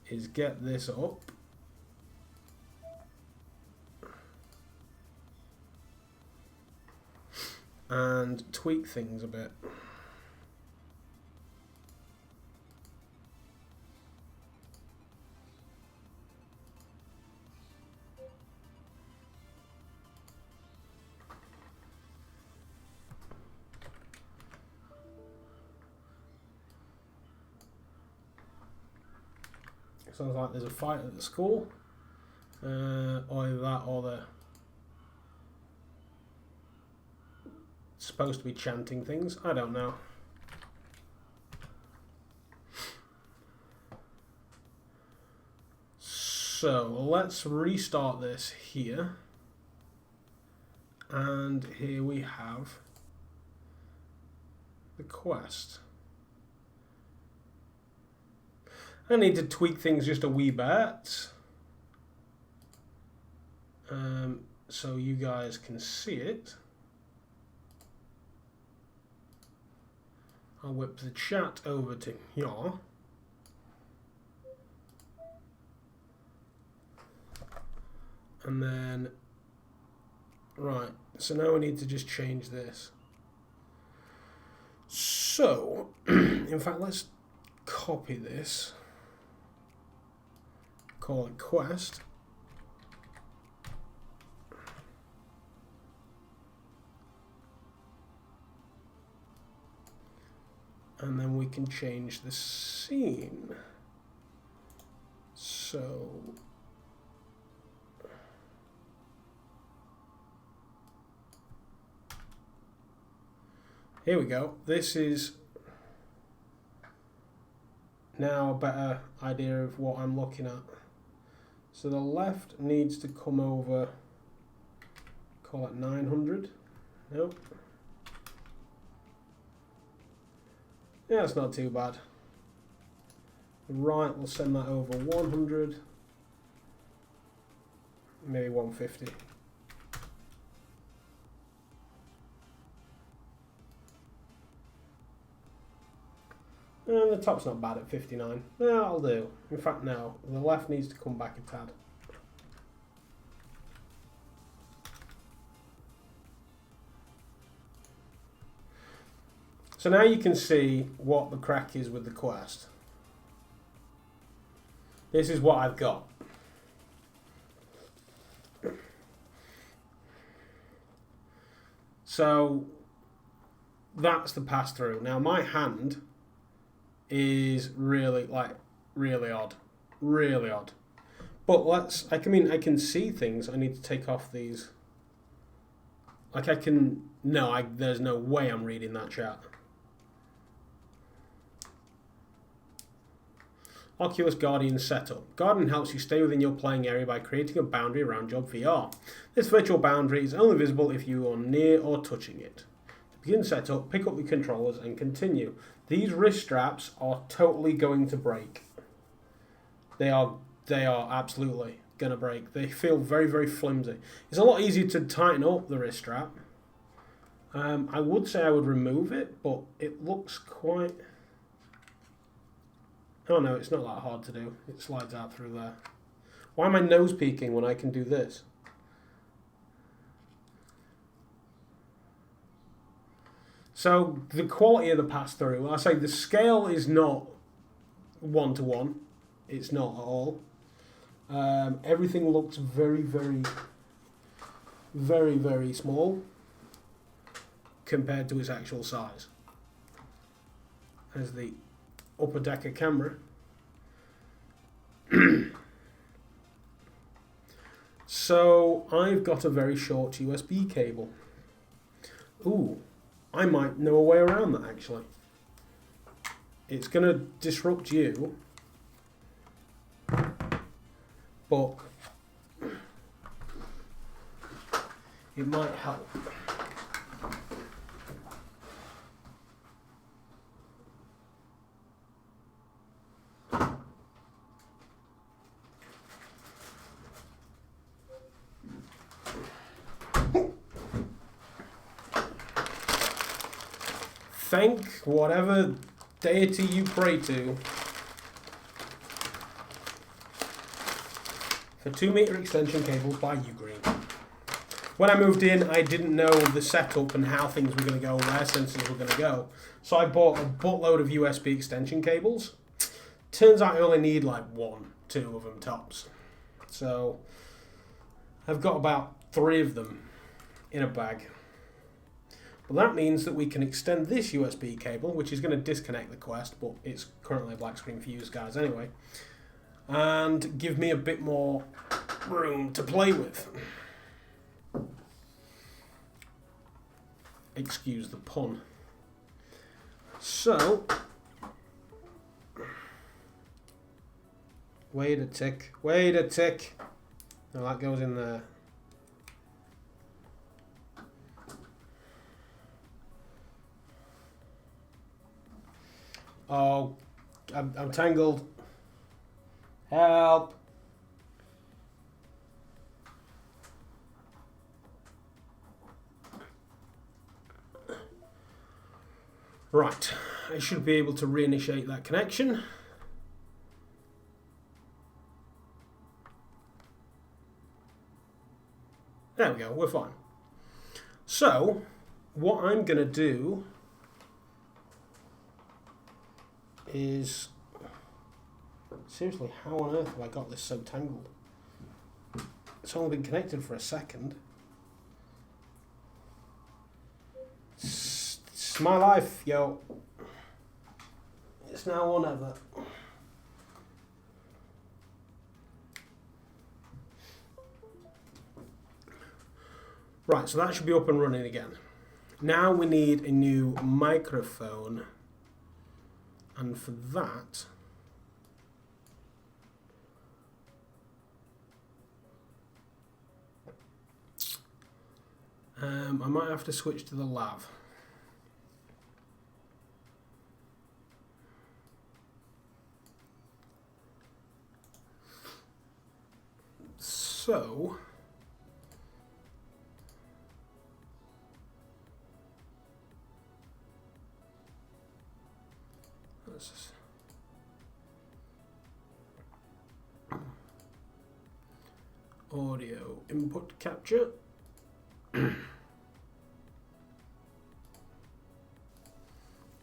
Speaker 2: is get this up. And tweak things a bit. Sounds like there's a fight at the school. Either that or the supposed to be chanting things. I don't know. So let's restart this here. And here we have the quest. I need to tweak things just a wee bit, so you guys can see it. I'll whip the chat over to here. And then, right, so now we need to just change this. So, in fact, let's copy this. Call it quest. And then we can change the scene. So here we go. This is now a better idea of what I'm looking at. So the left needs to come over, call it 900. Nope. Yeah, it's not too bad. The right, we'll send that over 100, maybe 150. And the top's not bad at 59. Yeah, I'll do. In fact, no. The left needs to come back a tad. So now you can see what the crack is with the quest. This is what I've got. So that's the pass through. Now my hand is really odd. Really odd. But I can see things. I need to take off these. Like there's no way I'm reading that chat. Oculus Guardian setup. Guardian helps you stay within your playing area by creating a boundary around your VR. This virtual boundary is only visible if you are near or touching it. To begin setup, pick up the controllers and continue. These wrist straps are totally going to break. They are absolutely going to break. They feel very, very flimsy. It's a lot easier to tighten up the wrist strap. I would say I would remove it, but it looks quite... Oh no, it's not that hard to do. It slides out through there. Why am I nose peeking when I can do this? So the quality of the pass-through, I say the scale is not one-to-one. It's not at all. Everything looks very, very, very, very small compared to its actual size. As the upper decker camera. So I've got a very short USB cable. Ooh, I might know a way around that actually. It's going to disrupt you, but it might help. Thank whatever deity you pray to for 2-meter extension cables by Ugreen. When I moved in, I didn't know the setup and how things were going to go, where sensors were going to go. So I bought a buttload of USB extension cables. Turns out I only need like 1, 2 of them tops. So I've got about 3 of them in a bag. But that means that we can extend this USB cable, which is going to disconnect the Quest, but it's currently a black screen for you guys anyway, and give me a bit more room to play with. Excuse the pun. So, wait a tick. Now that goes in there. Oh, I'm tangled. Help. Right, I should be able to reinitiate that connection. There we go, we're fine. So, what I'm going to do is... Seriously, how on earth have I got this so tangled? It's only been connected for a second. It's my life, yo. It's now or never. Right, so that should be up and running again. Now we need a new microphone. And for that... I might have to switch to the lav. So... Audio input capture.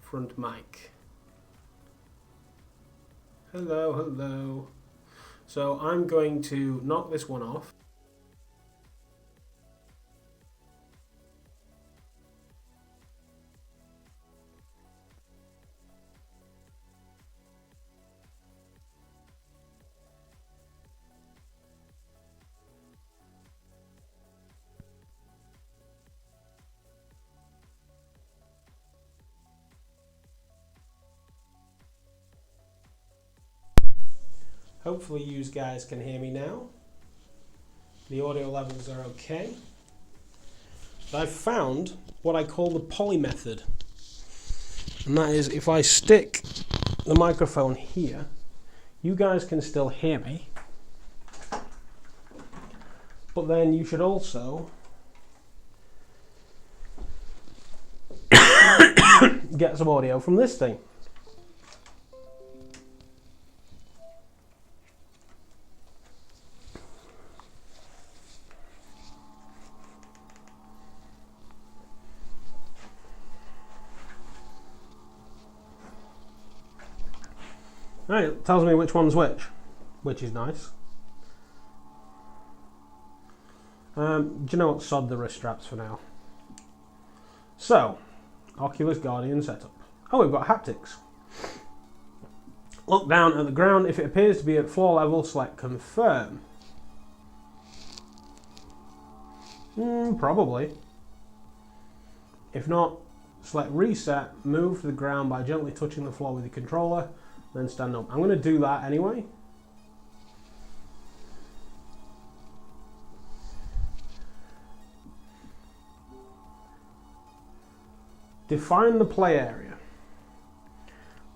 Speaker 2: Front mic. Hello, hello. So I'm going to knock this one off. Hopefully you guys can hear me now. The audio levels are okay. I've found what I call the poly method. And that is, if I stick the microphone here, you guys can still hear me. But then you should also get some audio from this thing. Right, it tells me which one's which is nice. Do you know what? Sod the wrist straps for now. So, Oculus Guardian setup. Oh, we've got haptics. Look down at the ground. If it appears to be at floor level, select confirm. Probably. If not, select reset. Move to the ground by gently touching the floor with your controller. Then stand up. I'm going to do that anyway. Define the play area.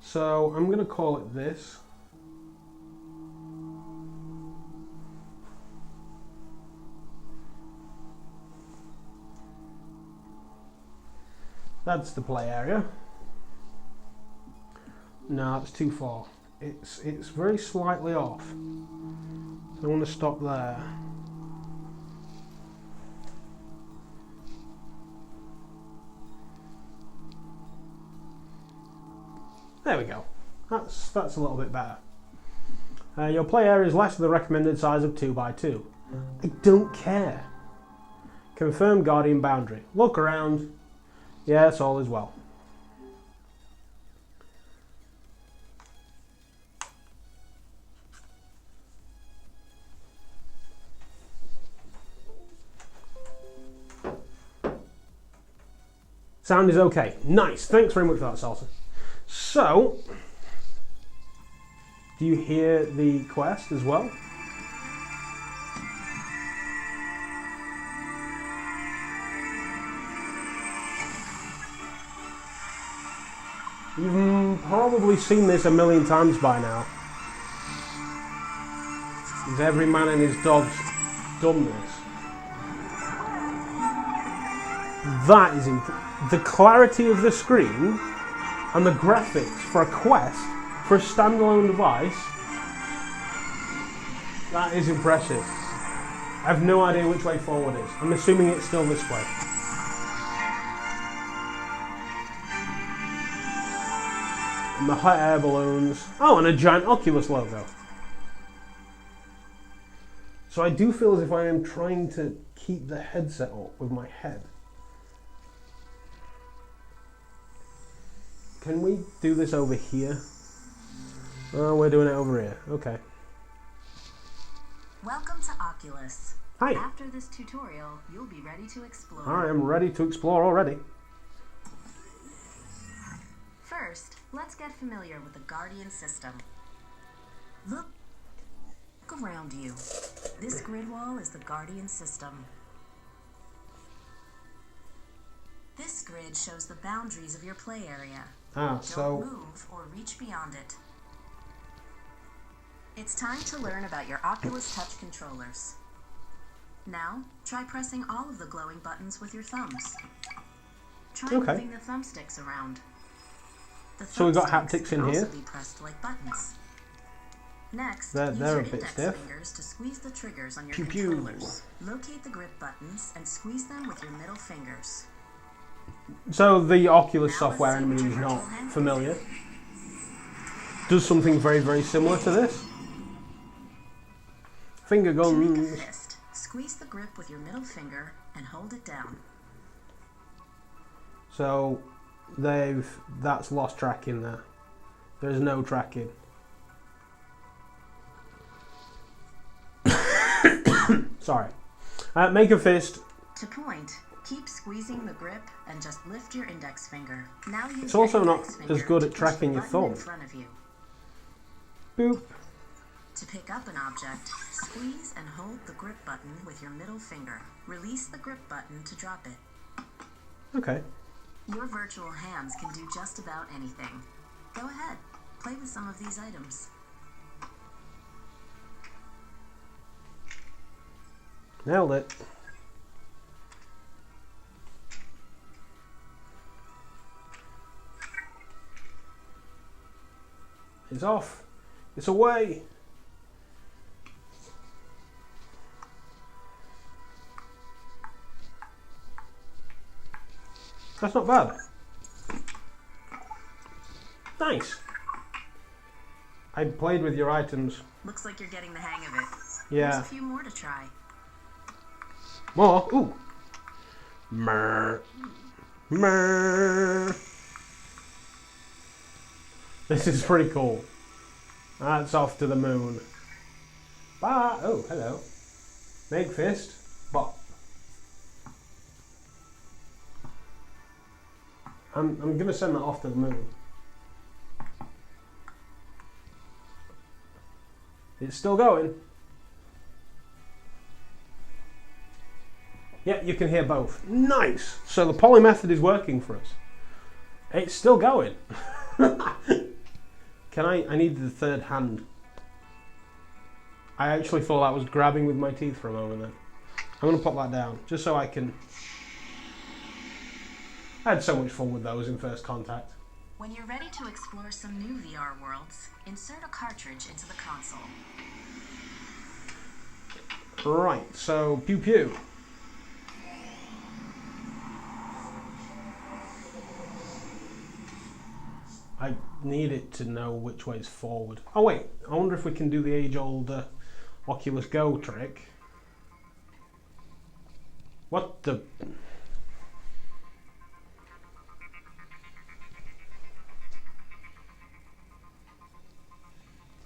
Speaker 2: So I'm going to call it this. That's the play area. No, it's too far. It's very slightly off. So I want to stop there. There we go. That's a little bit better. Your play area is less than the recommended size of 2 by 2. I don't care. Confirm Guardian boundary. Look around. Yes, all is well. Sound is okay. Nice. Thanks very much for that, Salsa. So, do you hear the quest as well? Even probably seen this a million times by now. Because every man and his dog's done this. That is the clarity of the screen and the graphics for a Quest for a standalone device. That is impressive. I have no idea which way forward is. I'm assuming it's still this way. And the hot air balloons. Oh, and a giant Oculus logo. So I do feel as if I am trying to keep the headset up with my head. Can we do this over here? Oh, we're doing it over here. Okay.
Speaker 3: Welcome to Oculus.
Speaker 2: Hi.
Speaker 3: After this tutorial, you'll be ready to explore.
Speaker 2: I am ready to explore already.
Speaker 3: First, let's get familiar with the Guardian system. Look around you. This grid wall is the Guardian system. This grid shows the boundaries of your play area. Don't move or reach beyond it. It's time to learn about your Oculus Touch controllers. Now, try pressing all of the glowing buttons with your thumbs. Try moving the thumbsticks around.
Speaker 2: So we've got haptics in here.
Speaker 3: Be pressed like buttons. Next,
Speaker 2: they're
Speaker 3: use
Speaker 2: a
Speaker 3: your
Speaker 2: bit
Speaker 3: index
Speaker 2: stiff.
Speaker 3: fingers to squeeze the triggers on your
Speaker 2: Pew, pew.
Speaker 3: controllers. Locate the grip buttons and squeeze them with your middle fingers.
Speaker 2: So the Oculus software enemy is not familiar. Does something very, very similar to this. Finger
Speaker 3: To make a
Speaker 2: guns.
Speaker 3: fist, squeeze the grip with your middle finger and hold it down.
Speaker 2: So that's lost tracking there. There's no tracking. Sorry. Make a fist.
Speaker 3: To point, keep squeezing the grip and just lift your index finger. Now use
Speaker 2: It's
Speaker 3: your
Speaker 2: also not
Speaker 3: index finger
Speaker 2: as good
Speaker 3: to
Speaker 2: at
Speaker 3: push
Speaker 2: tracking
Speaker 3: the
Speaker 2: your
Speaker 3: button in
Speaker 2: thumb.
Speaker 3: front of you.
Speaker 2: Boop.
Speaker 3: To pick up an object, squeeze and hold the grip button with your middle finger. Release the grip button to drop it.
Speaker 2: Okay.
Speaker 3: Your virtual hands can do just about anything. Go ahead, play with some of these items.
Speaker 2: Nailed it. It's off. It's away. That's not bad. Nice. I played with your items.
Speaker 3: Looks like you're getting the hang of it.
Speaker 2: Yeah.
Speaker 3: There's a few more to try.
Speaker 2: More. Ooh. Murr. Murr. This is pretty cool. That's off to the moon. Bye. Oh, hello. Make fist. Bop. I'm going to send that off to the moon. It's still going. Yeah, you can hear both. Nice. So the poly method is working for us. It's still going. I need the third hand. I actually thought that was grabbing with my teeth for a moment then. I'm going to pop that down, just so I can... I had so much fun with those in First Contact.
Speaker 3: When you're ready to explore some new VR worlds, insert a cartridge into the console.
Speaker 2: Right, so pew pew. I need it to know which way is forward. Oh wait, I wonder if we can do the age-old Oculus Go trick. What the...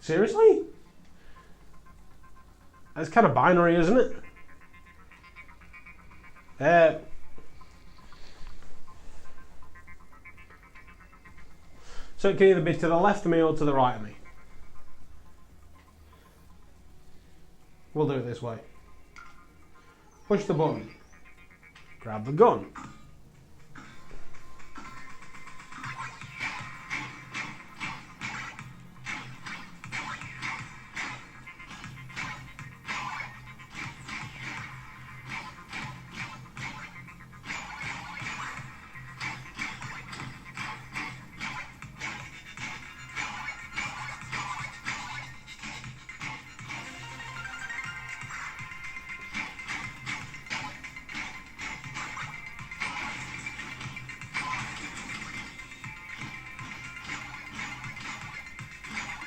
Speaker 2: Seriously? That's kind of binary, isn't it? So it can either be to the left of me or to the right of me. We'll do it this way. Push the button. Grab the gun.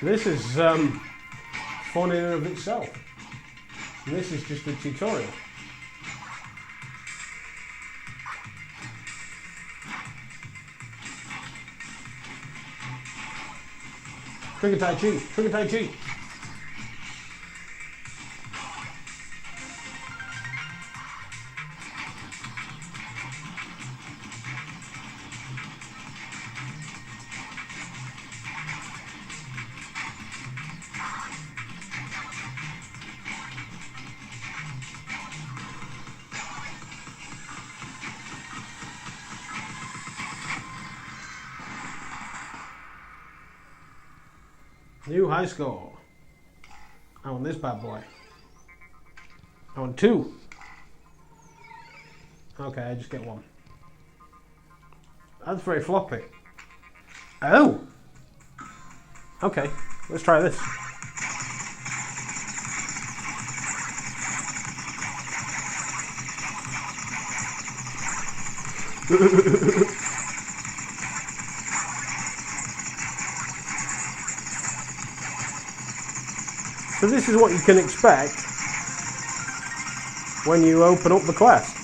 Speaker 2: This is fun in and of itself. And this is just a tutorial. Trigger Tai Chi, Trigger Tai Chi. New high score. I want this bad boy. I want 2. Okay, I just get 1. That's very floppy. Oh! Okay, let's try this. So this is what you can expect when you open up the quest.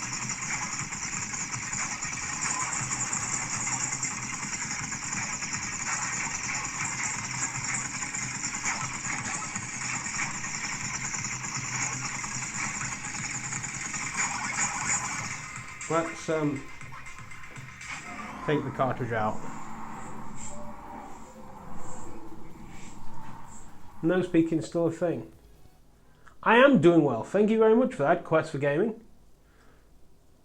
Speaker 2: Let's take the cartridge out. No speaking still a thing. I am doing well. Thank you very much for that. Quest for Gaming.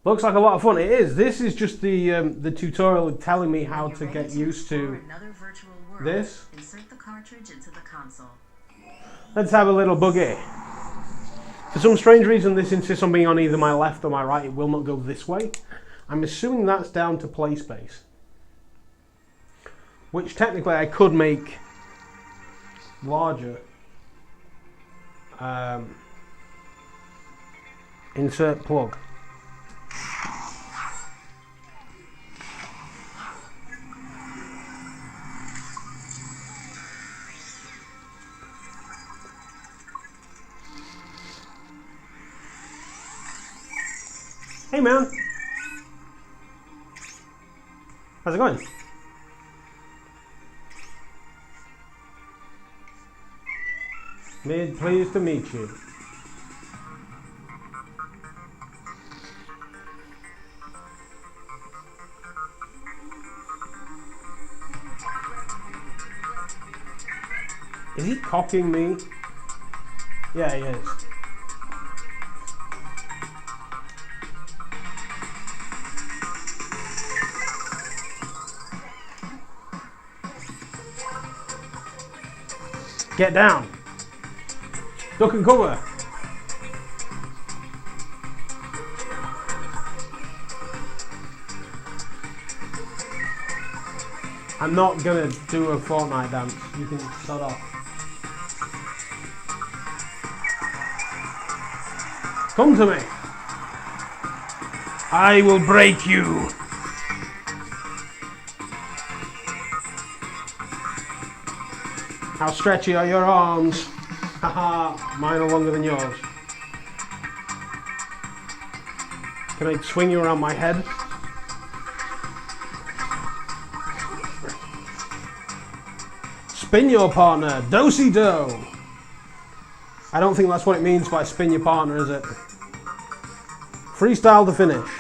Speaker 2: Looks like a lot of fun. It is. This is just the tutorial telling me how to get used to this.
Speaker 3: Insert the cartridge into the console.
Speaker 2: Let's have a little buggy. For some strange reason, this insists on being on either my left or my right. It will not go this way. I'm assuming that's down to play space, which technically I could make larger. Insert plug. Hey man, how's it going? Made pleased to meet you. Is he copying me? Yeah, he is. Get down. Duck and cover. I'm not gonna do a Fortnite dance. You can start off. Come to me. I will break you. How stretchy are your arms? Haha, mine are longer than yours. Can I swing you around my head? Spin your partner, do-si-do. I don't think that's what it means by spin your partner, is it? Freestyle to finish.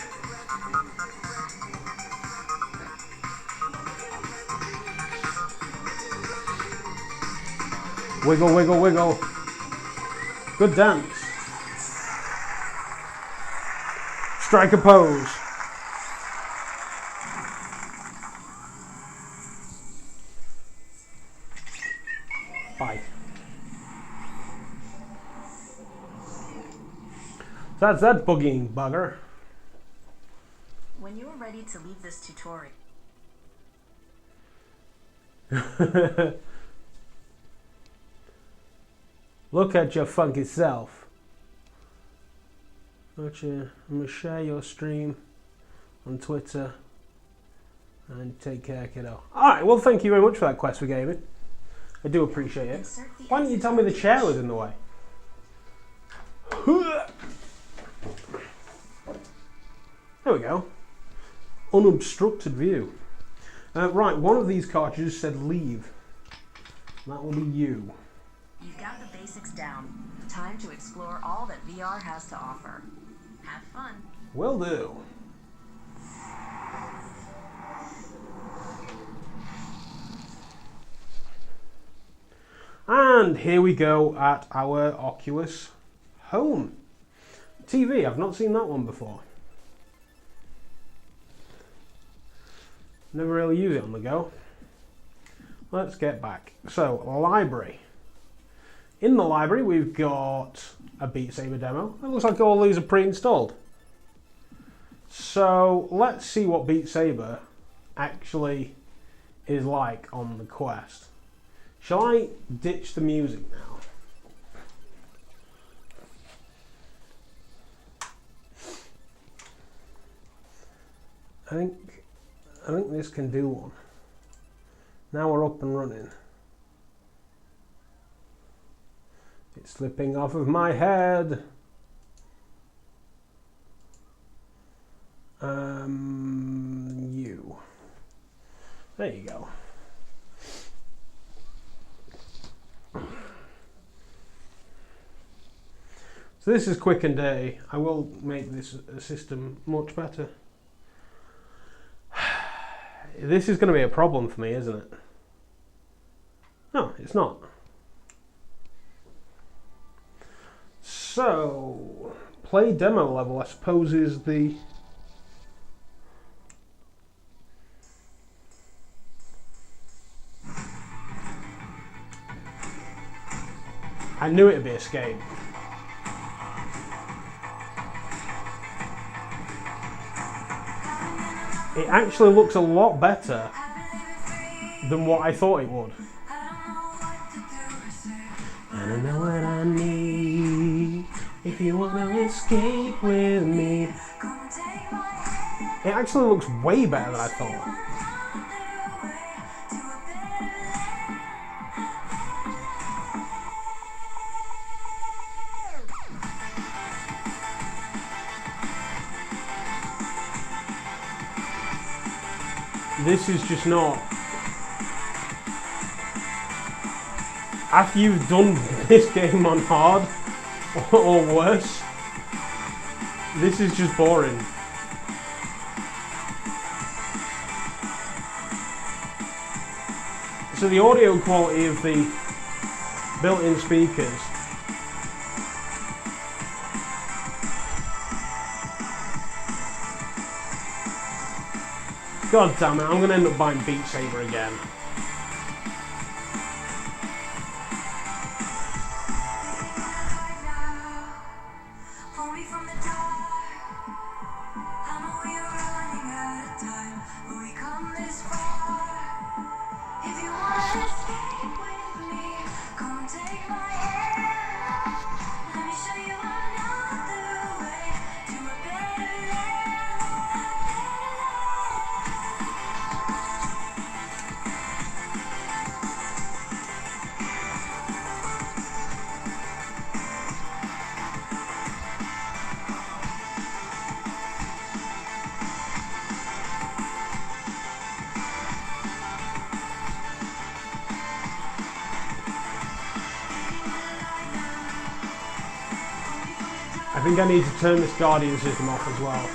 Speaker 2: Wiggle, wiggle, wiggle. Good dance. Strike a pose. Bye. So that's that boogieing bugger.
Speaker 3: When you are ready to leave this tutorial.
Speaker 2: Look at your funky self. I'm gonna share your stream on Twitter and take care, kiddo. Alright, well, thank you very much for that Quest for Gaming. I do appreciate it.
Speaker 3: Insert the
Speaker 2: Why didn't you
Speaker 3: exit
Speaker 2: tell me the chair
Speaker 3: cartridge.
Speaker 2: was in the way? There we go. Unobstructed view. Right, one of these cartridges said leave. That will be you.
Speaker 3: You've got the basics down. Time to explore all that VR has to offer. Have fun.
Speaker 2: Will do. And here we go at our Oculus Home. TV, I've not seen that one before. Never really use it on the go. Let's get back. So, library. In the library, we've got a Beat Saber demo. It looks like all these are pre-installed. So, let's see what Beat Saber actually is like on the Quest. Shall I ditch the music now? I think this can do one. Now we're up and running. It's slipping off of my head. You. There you go. So this is quick and dirty. I will make this system much better. This is going to be a problem for me, isn't it? No, it's not. So, play demo level, I suppose, is the... I knew it'd be escape. It actually looks a lot better than what I thought it would. I don't know what I need. If you wanna escape with me. It actually looks way better than I thought. This is just not... After you've done this game on hard, or worse, this is just boring. So the audio quality of the built-in speakers God damn it, I'm going to end up buying Beat Saber again. I think I need to turn this Guardian system off as well.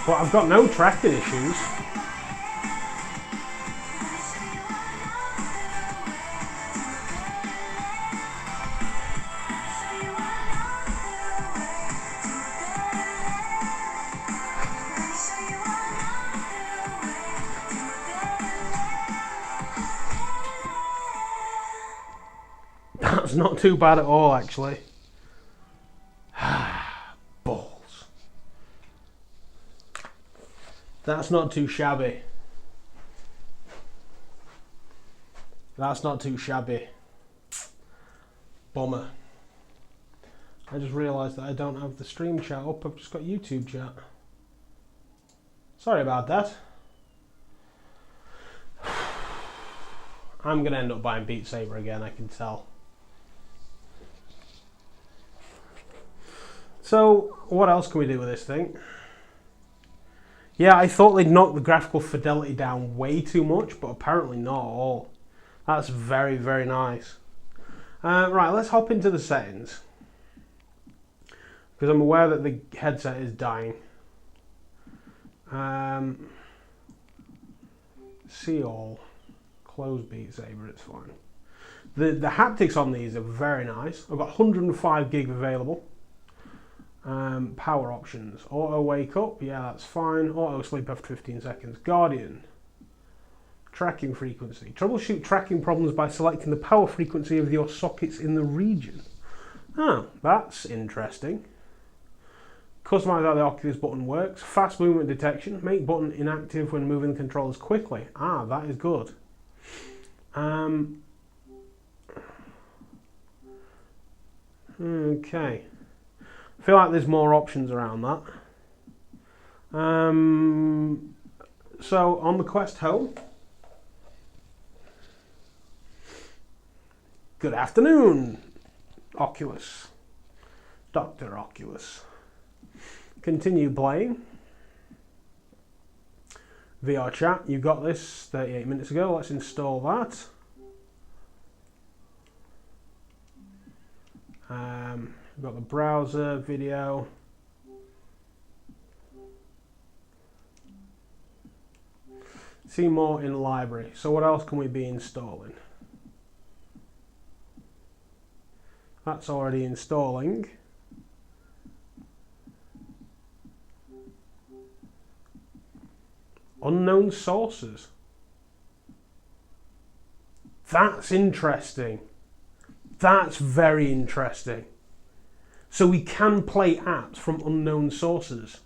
Speaker 2: But I've got no tracking issues. That's not too bad at all, actually. Balls. That's not too shabby. That's not too shabby. Bummer. I just realised that I don't have the stream chat up. I've just got YouTube chat. Sorry about that. I'm going to end up buying Beat Saber again, I can tell. So, what else can we do with this thing? Yeah, I thought they'd knock the graphical fidelity down way too much, but apparently not at all. That's very, very nice. Right, let's hop into the settings. Because I'm aware that the headset is dying. See all. Close Beat Saber, it's fine. The haptics on these are very nice. I've got 105 gig available. Power options. Auto wake up, yeah, that's fine. Auto sleep after 15 seconds. Guardian. Tracking frequency. Troubleshoot tracking problems by selecting the power frequency of your sockets in the region. Oh, that's interesting. Customize how the Oculus button works. Fast movement detection. Make button inactive when moving the controllers quickly. Ah, that is good. Okay. I feel like there's more options around that. So on the Quest Home. Good afternoon, Oculus. Dr. Oculus. Continue playing. VR chat, you got this 38 minutes ago. Let's install that. We've got the browser, video. See more in library. So what else can we be installing? That's already installing. Unknown sources. That's interesting. That's very interesting. So we can play apps from unknown sources.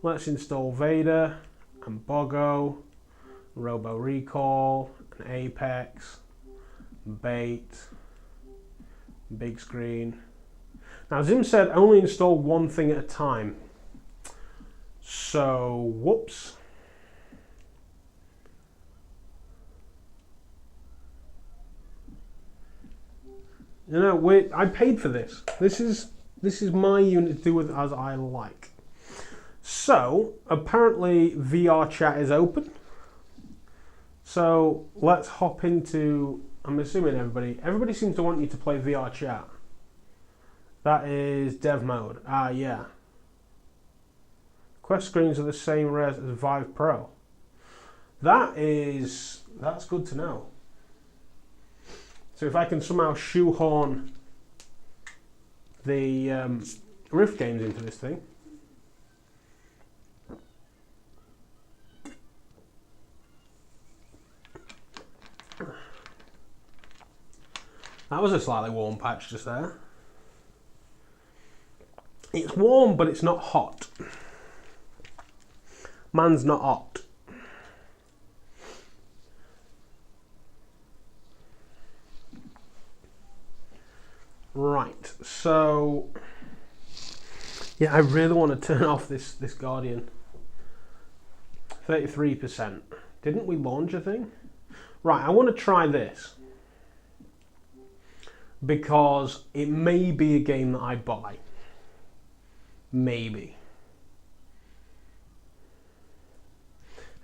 Speaker 2: Let's install Vader and Bogo, Robo Recall, and Apex, Bait, Big Screen. Now Zim said only install one thing at a time. So, whoops. You know, I paid for this. This is my unit to do with as I like. So, apparently VR chat is open. So, let's hop into, I'm assuming everybody seems to want you to play VR chat. That is dev mode. Ah, yeah. Quest screens are the same res as Vive Pro. That's good to know. So if I can somehow shoehorn the Rift games into this thing. That was a slightly warm patch just there. It's warm, but it's not hot. Man's not hot. Right, so yeah, I really want to turn off this Guardian. 33%. Didn't we launch a thing? Right, I want to try this because it may be a game that I buy. Maybe.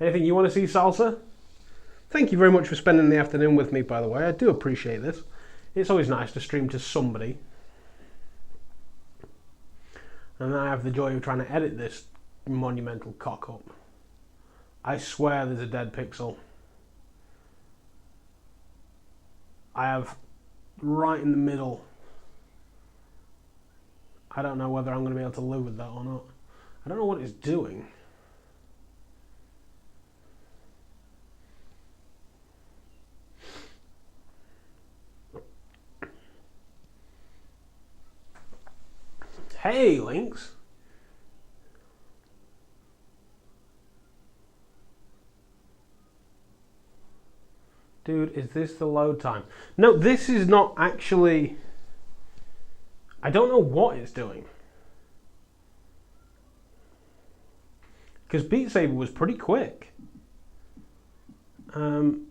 Speaker 2: Anything you want to see, Salsa? Thank you very much for spending the afternoon with me, by the way. I do appreciate this. It's always nice to stream to somebody. And then I have the joy of trying to edit this monumental cock up. I swear there's a dead pixel. I have right in the middle. I don't know whether I'm going to be able to live with that or not. I don't know what it's doing. Hey, Lynx. Dude, is this the load time? No, this is not actually... I don't know what it's doing. Because Beat Saber was pretty quick. I don't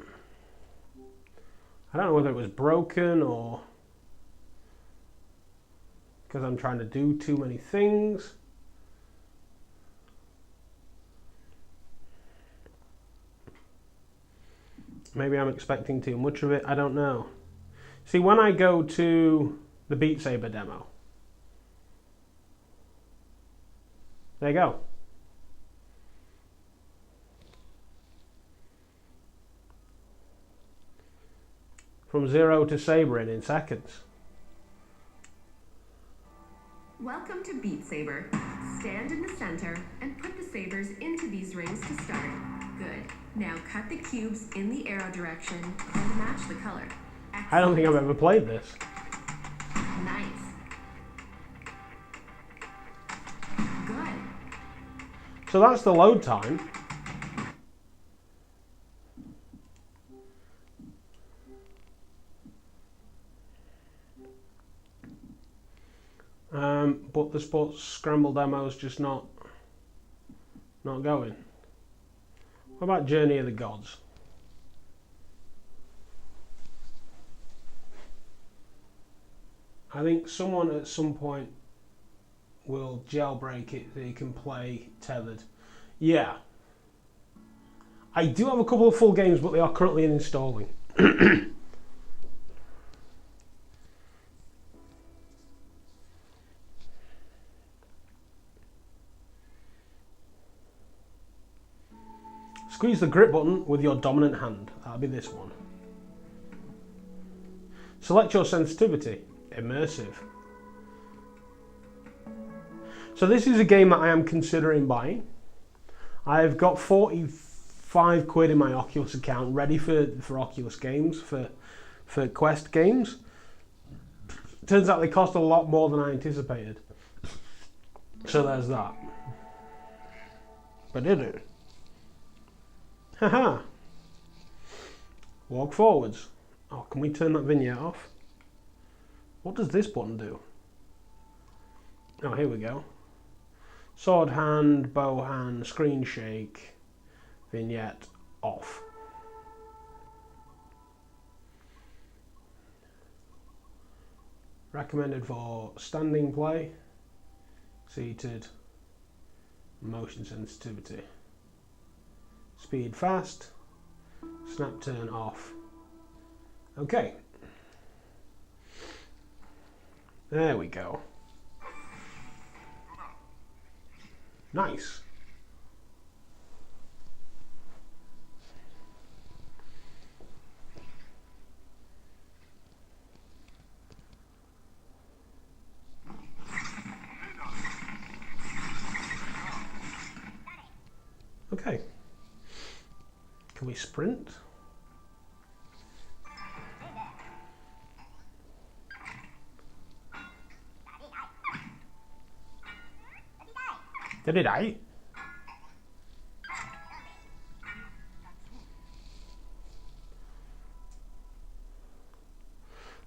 Speaker 2: know whether it was broken or because I'm trying to do too many things. Maybe I'm expecting too much of it. I don't know. See, when I go to the Beat Saber demo, there you go. From 0 to sabering in seconds.
Speaker 4: Welcome to Beat Saber. Stand in the center and put the sabers into these rings to start. Good. Now cut the cubes in the arrow direction and match the color. Excellent.
Speaker 2: I don't think I've ever played this.
Speaker 4: Nice. Good.
Speaker 2: So that's the load time. But the Sports Scramble demo is just not going. What about Journey of the Gods? I think someone at some point will jailbreak it so you can play tethered. Yeah. I do have a couple of full games, but they are currently installing. Squeeze the grip button with your dominant hand. That'll be this one. Select your sensitivity. Immersive. So this is a game that I am considering buying. I've got 45 quid in my Oculus account ready for Oculus games, for Quest games. Turns out they cost a lot more than I anticipated. So there's that. But did it? Haha. Walk forwards. Oh, can we turn that vignette off? What does this button do? Oh, here we go. Sword hand, bow hand, screen shake, vignette off. Recommended for standing play, seated, motion sensitivity. Speed fast, snap turn off. Okay. There we go. Nice. Okay. Can we sprint? Did it die?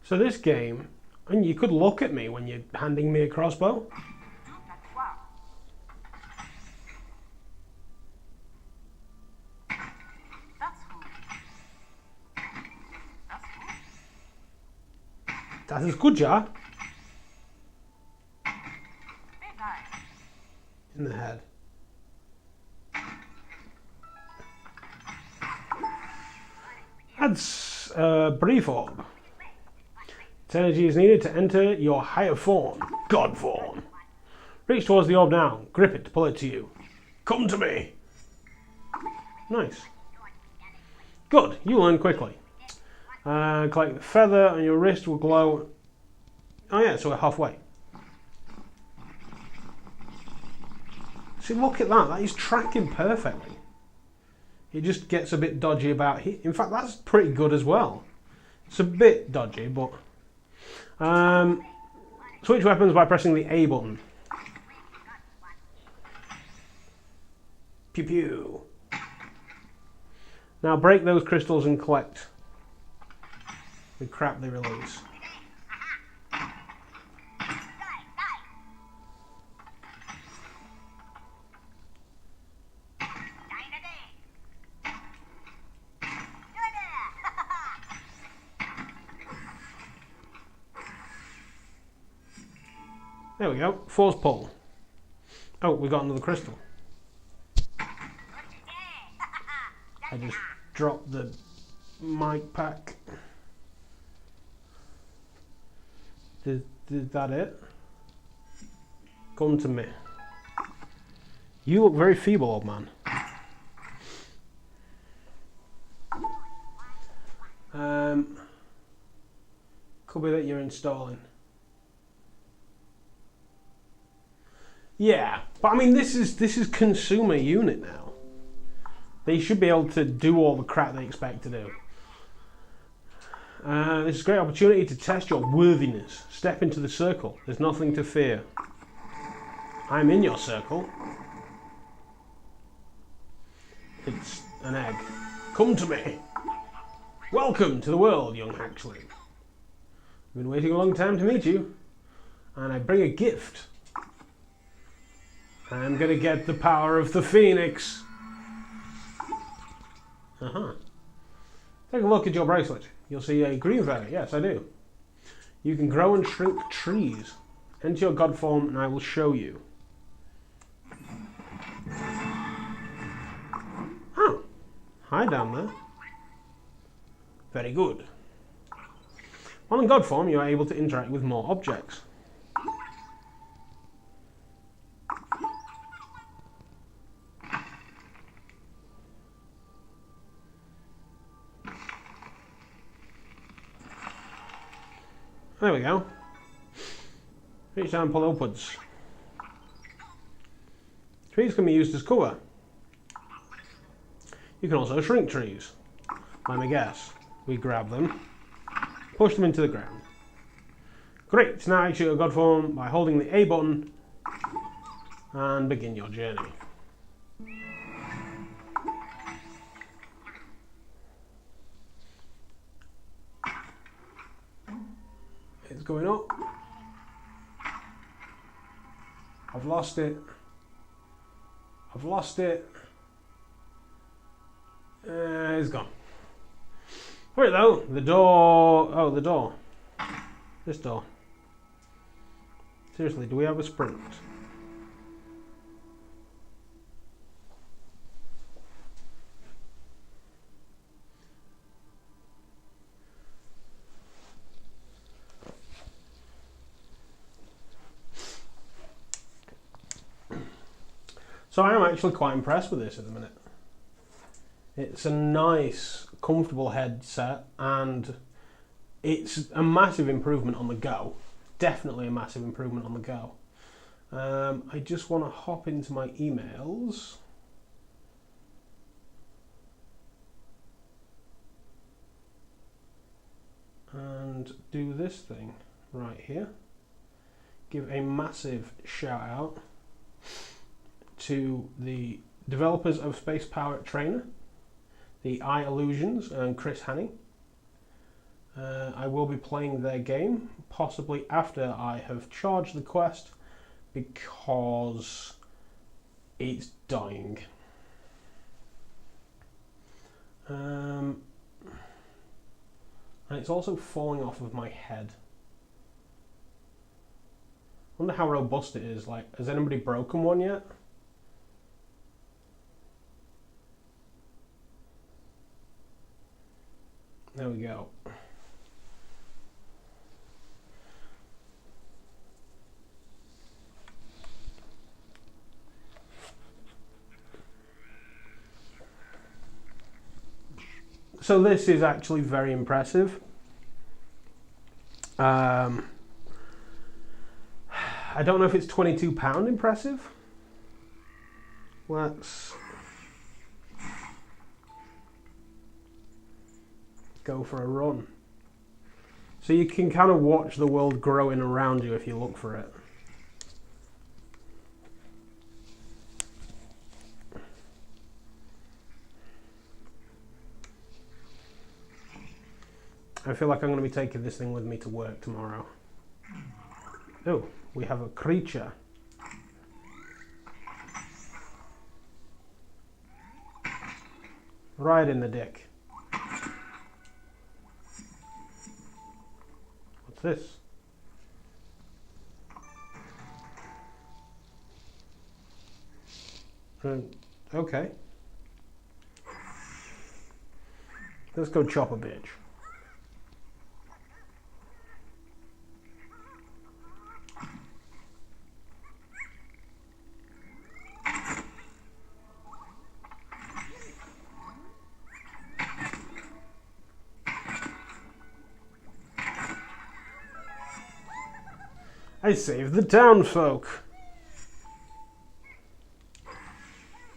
Speaker 2: So this game, and you could look at me when you're handing me a crossbow. Das ist gut, ja? In the head. That's a brief orb. Its energy is needed to enter your higher form, God form. Reach towards the orb now. Grip it to pull it to you. Come to me. Nice. Good. You learn quickly. Collect the feather and your wrist will glow. Oh yeah, so we're halfway. See, look at that. That is tracking perfectly. It just gets a bit dodgy about here. In fact, that's pretty good as well. It's a bit dodgy, but... switch weapons by pressing the A button. Pew pew. Now break those crystals and collect the crap they release. There we go. Force pull. Oh, we got another crystal. I just dropped the mic pack. Is that it? Come to me. You look very feeble, old man. Could be that you're installing. Yeah, but I mean, this is consumer unit now. They should be able to do all the crap they expect to do. This is a great opportunity to test your worthiness. Step into the circle. There's nothing to fear. I'm in your circle. It's an egg. Come to me. Welcome to the world, young hatchling. I've been waiting a long time to meet you. And I bring a gift. I'm gonna get the power of the phoenix. Take a look at your bracelet. You'll see a green fairy. Yes, I do. You can grow and shrink trees. Enter your god form and I will show you. Oh, hi down there. Very good. While in god form, you are able to interact with more objects. There we go. Reach down and pull upwards. Trees can be used as cover. You can also shrink trees. Let me guess. We grab them, push them into the ground. Great, now execute your god form by holding the A button and begin your journey. It's going up. I've lost it. I've lost it. It's gone. Wait though, the door. Oh, the door. This door. Seriously, do we have a sprint? So I am actually quite impressed with this at the minute. It's a nice, comfortable headset, and it's a massive improvement on the go. Definitely a massive improvement on the go. I just want to hop into my emails. And do this thing right here. Give a massive shout out to the developers of Space Pirate Trainer, the Eye Illusions and Chris Haney. I will be playing their game, possibly after I have charged the Quest, because it's dying. And it's also falling off of my head. I wonder how robust it is. Like, has anybody broken one yet? There we go. So this is actually very impressive. I don't know if it's £22 impressive. Let's go for a run. So you can kind of watch the world growing around you if you look for it. I feel like I'm going to be taking this thing with me to work tomorrow. Oh, we have a creature. Right in the dick. What's this? Okay. Let's go chop a bitch. I saved the town folk.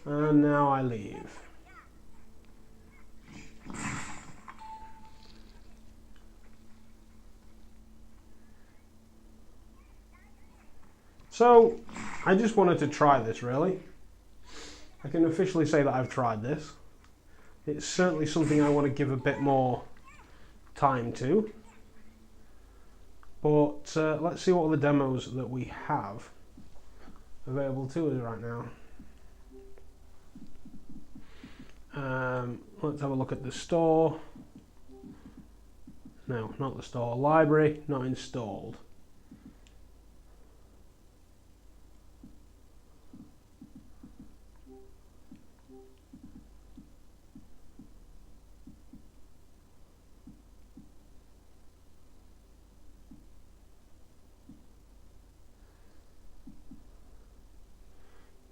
Speaker 2: And now I leave. So, I just wanted to try this, really. I can officially say that I've tried this. It's certainly something I want to give a bit more time to. But let's see what all the demos that we have available to us right now. Let's have a look at the store. No, not the store. Library, not installed.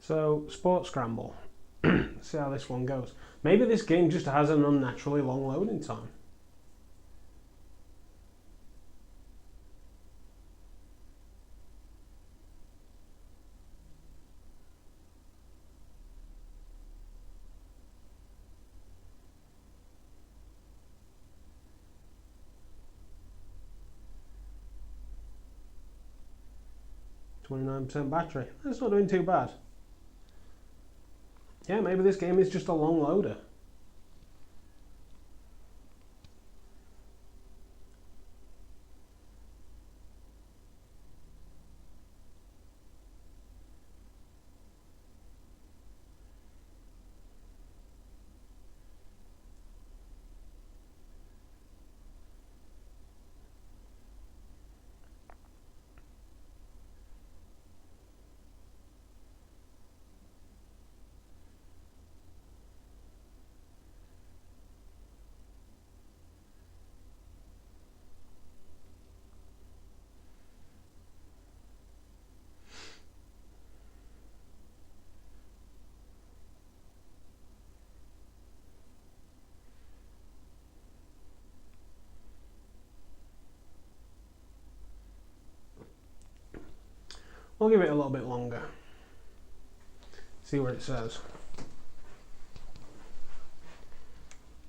Speaker 2: So, Sports Scramble. See how this one goes. Maybe this game just has an unnaturally long loading time. %battery. That's not doing too bad. Yeah, maybe this game is just a long loader. We'll give it a little bit longer. See what it says.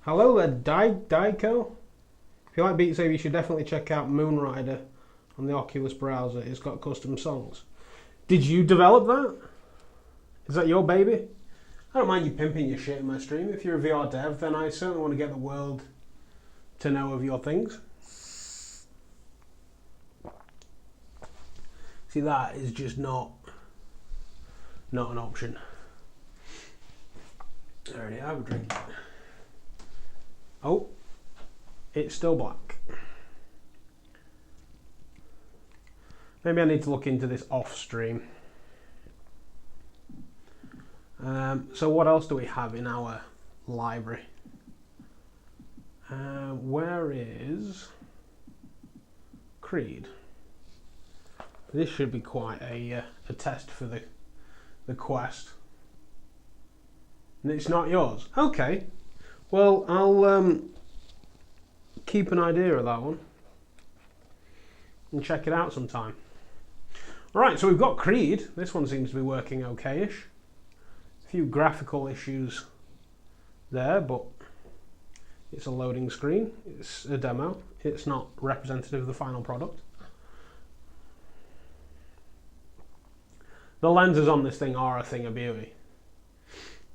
Speaker 2: Hello there, Daiko. If you like Beat Saber, you should definitely check out Moonrider on the Oculus browser. It's got custom songs. Did you develop that? Is that your baby? I don't mind you pimping your shit in my stream. If you're a VR dev, then I certainly want to get the world to know of your things. See, that is just not an option. Alright, have a drink. Oh, it's still black. Maybe I need to look into this off stream. So what else do we have in our library? Where is Creed? This should be quite a test for the quest. And it's not yours. Okay. Well, I'll keep an idea of that one and check it out sometime. Right, so we've got Creed. This one seems to be working okay-ish. A few graphical issues there, but it's a loading screen. It's a demo. It's not representative of the final product. The lenses on this thing are a thing of beauty.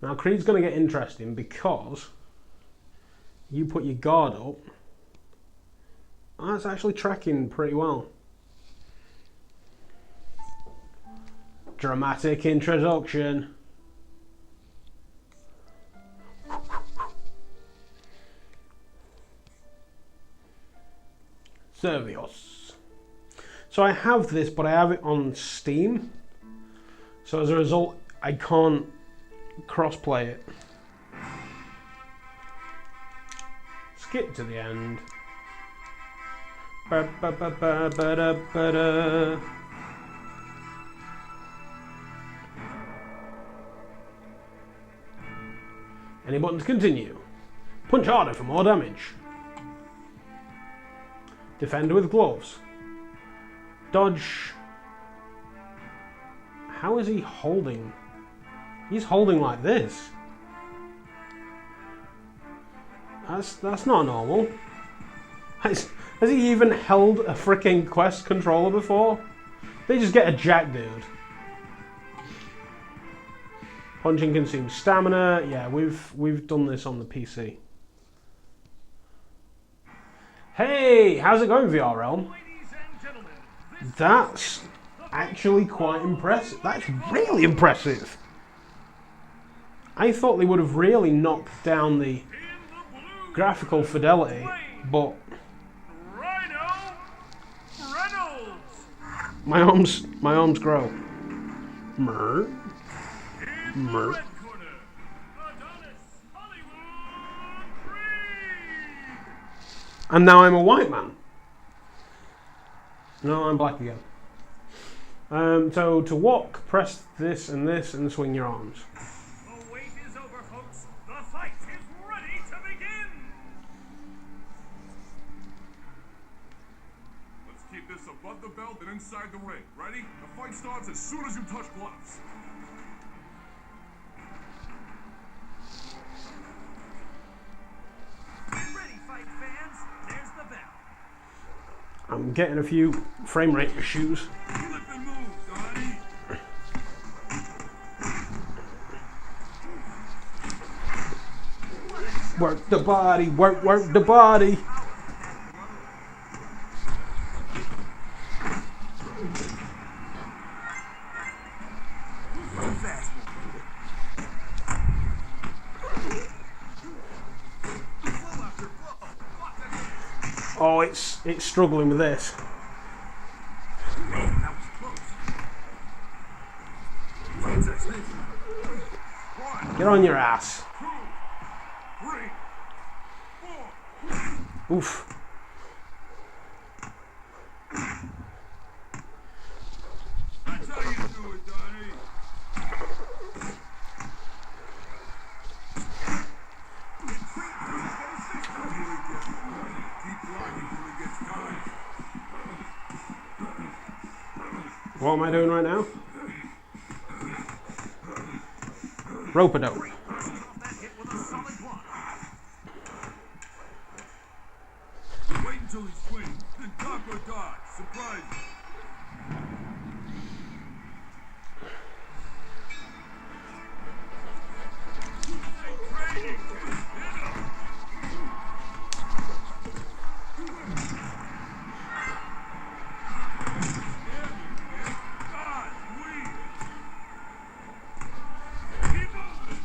Speaker 2: Now Creed's going to get interesting because you put your guard up. That's actually tracking pretty well. Dramatic introduction. Servios. So I have this, but I have it on Steam. So as a result, I can't cross-play it. Skip to the end. Ba-ba-ba-ba-ba-da-ba-da. Any button to continue. Punch harder for more damage. Defend with gloves. Dodge. How is he holding? He's holding like this. That's not normal. Has he even held a freaking Quest controller before? They just get a jack dude. Punching consumes stamina. Yeah, we've done this on the PC. Hey, how's it going, VR Realm? That's actually quite impressive. That's really impressive. I thought they would have really knocked down the graphical fidelity, but my arms grow. Mer. And now I'm a white man. No, I'm black again. So to walk, press this and swing your arms.
Speaker 5: The wait is over, folks. The fight is ready to begin.
Speaker 6: Let's keep this above the belt and inside the ring. Ready? The fight starts as soon as you touch gloves.
Speaker 5: Ready, fight fans. There's the bell.
Speaker 2: I'm getting a few frame rate issues.
Speaker 6: Flip and move, Donnie.
Speaker 2: Work the body, work the body. Oh, it's struggling with this. Get on your ass. Oof.
Speaker 6: That's how you do it, Donnie. Keep blocking till he gets tired.
Speaker 2: What am I doing right now? Rope-a-dope.
Speaker 5: That hit with a solid block.
Speaker 6: Wait until he swings, then duck or dodge. Surprise him. Training, kid. Hit him. God, weak. Keep moving.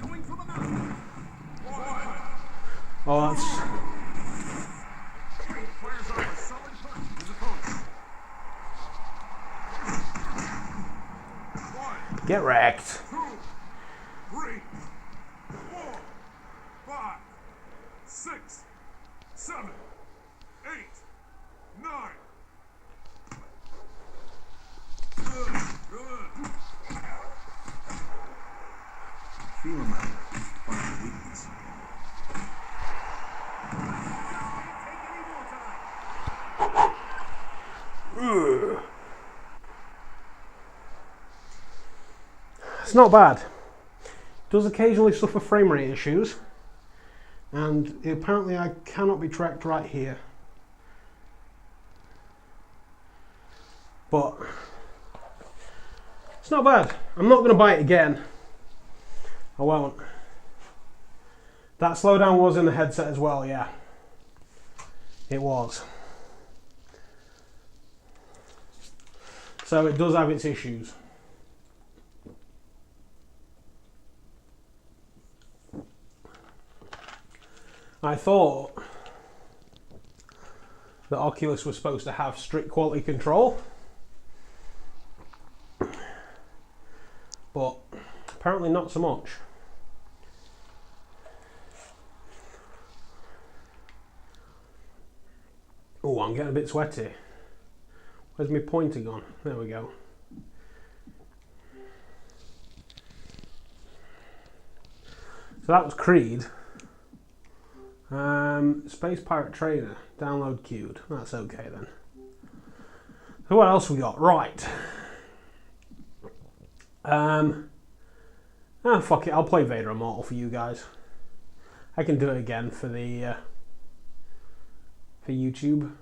Speaker 5: Going for the mouth.
Speaker 2: Oh, that's...
Speaker 5: Fires off a solid punch to his opponent.
Speaker 2: Get wrecked.
Speaker 6: 2, 3, 4, 5, 6, 7, 8, 9. Good, good.
Speaker 7: Feel him out. Find the weakness.
Speaker 2: It's not bad. Does occasionally suffer frame rate issues, and apparently I cannot be tracked right here. But it's not bad. I'm not going to buy it again. I won't. That slowdown was in the headset as well, yeah. It was. So it does have its issues. I thought that Oculus was supposed to have strict quality control. apparently not so much. Oh, I'm getting a bit sweaty. Where's my pointer gone? There we go. So that was Creed. Space Pirate Trainer. Download queued. That's okay then. So what else we got? Right. Fuck it. I'll play Vader Immortal for you guys. I can do it again for the for YouTube.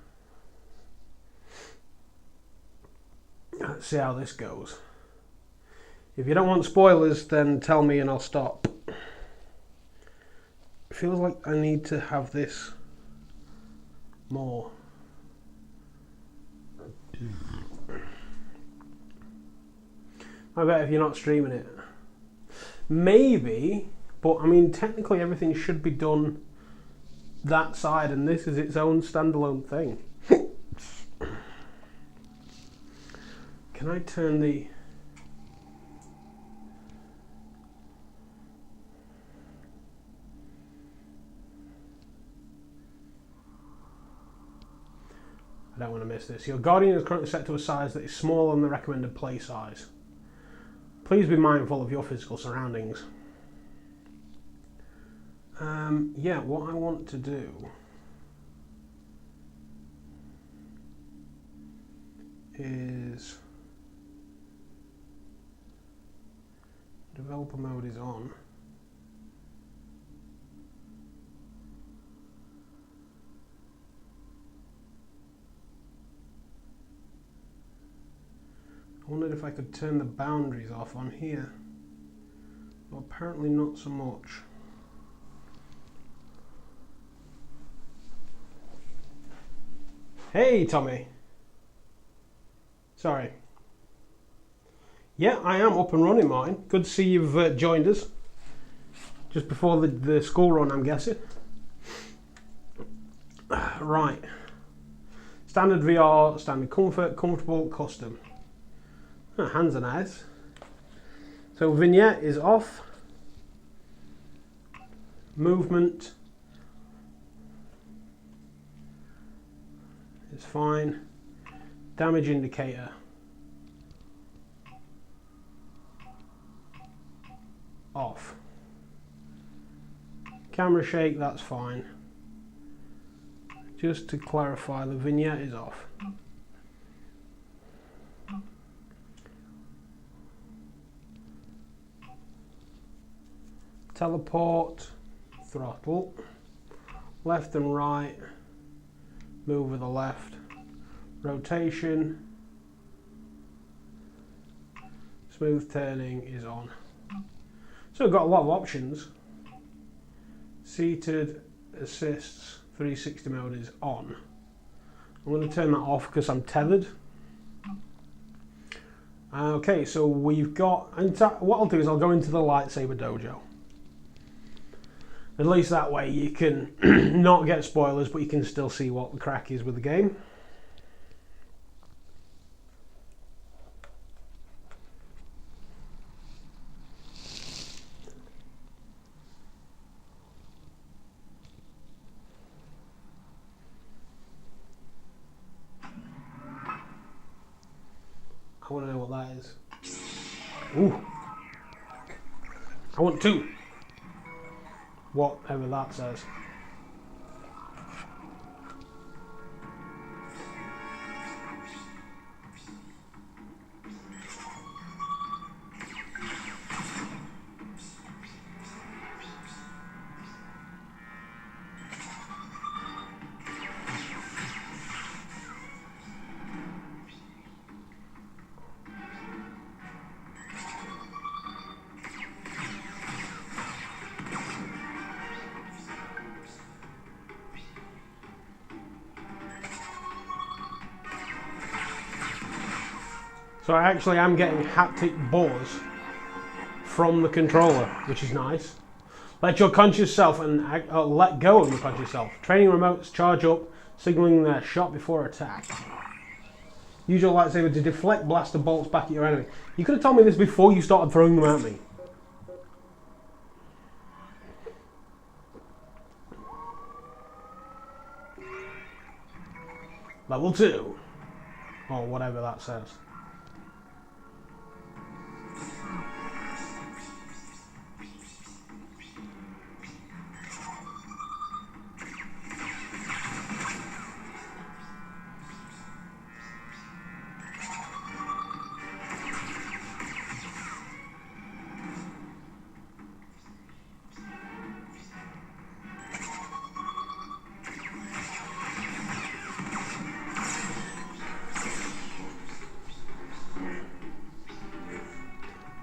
Speaker 2: Let's see how this goes. If you don't want spoilers, then tell me and I'll stop. It feels like I need to have this more. I bet if you're not streaming it. Maybe, but I mean technically everything should be done that side and this is its own standalone thing. Can I turn the... I don't want to miss this. Your Guardian is currently set to a size that is smaller than the recommended play size. Please be mindful of your physical surroundings. Yeah, what I want to do is developer mode is on. I wondered if I could turn the boundaries off on here. Well, apparently not so much. Hey, Tommy. Sorry. Yeah, I am up and running, Martin. Good to see you've joined us. Just before the school run, I'm guessing. Right. Standard VR, standard comfort, comfortable, custom. Oh, hands are nice. So vignette is off. Movement is fine. Damage indicator off. Camera shake, that's fine. Just to clarify, the vignette is off. Teleport, throttle, left and right, move with the left, rotation, smooth turning is on. So we've got a lot of options. Seated, assists, 360 mode is on. I'm going to turn that off because I'm tethered. Okay, so we've got, what I'll do is I'll go into the lightsaber dojo. At least that way you can not get spoilers, but you can still see what the crack is with the game. I want to know what that is. Ooh. I want two. Whatever that says. So I actually am getting haptic buzz from the controller, which is nice. Let your conscious self and let go of your conscious self. Training remotes charge up, signaling their shot before attack. Use your lightsaber to deflect blaster bolts back at your enemy. You could have told me this before you started throwing them at me. Level 2. Or whatever that says.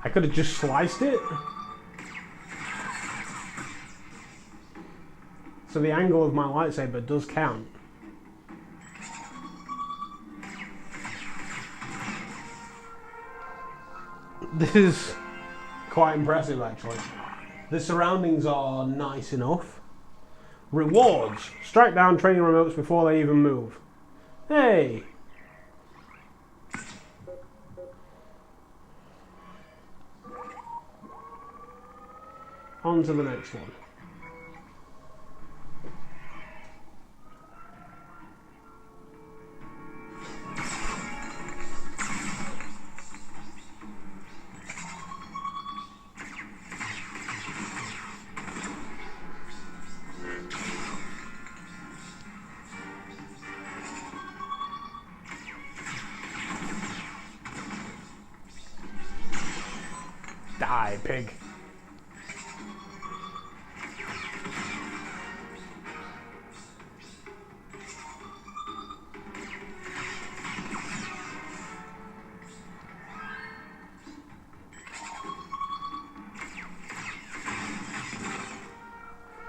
Speaker 2: I could have just sliced it. So the angle of my lightsaber does count. This is quite impressive, actually. The surroundings are nice enough. Rewards. Strike down training remotes before they even move. Hey! On to the next one. Die, pig.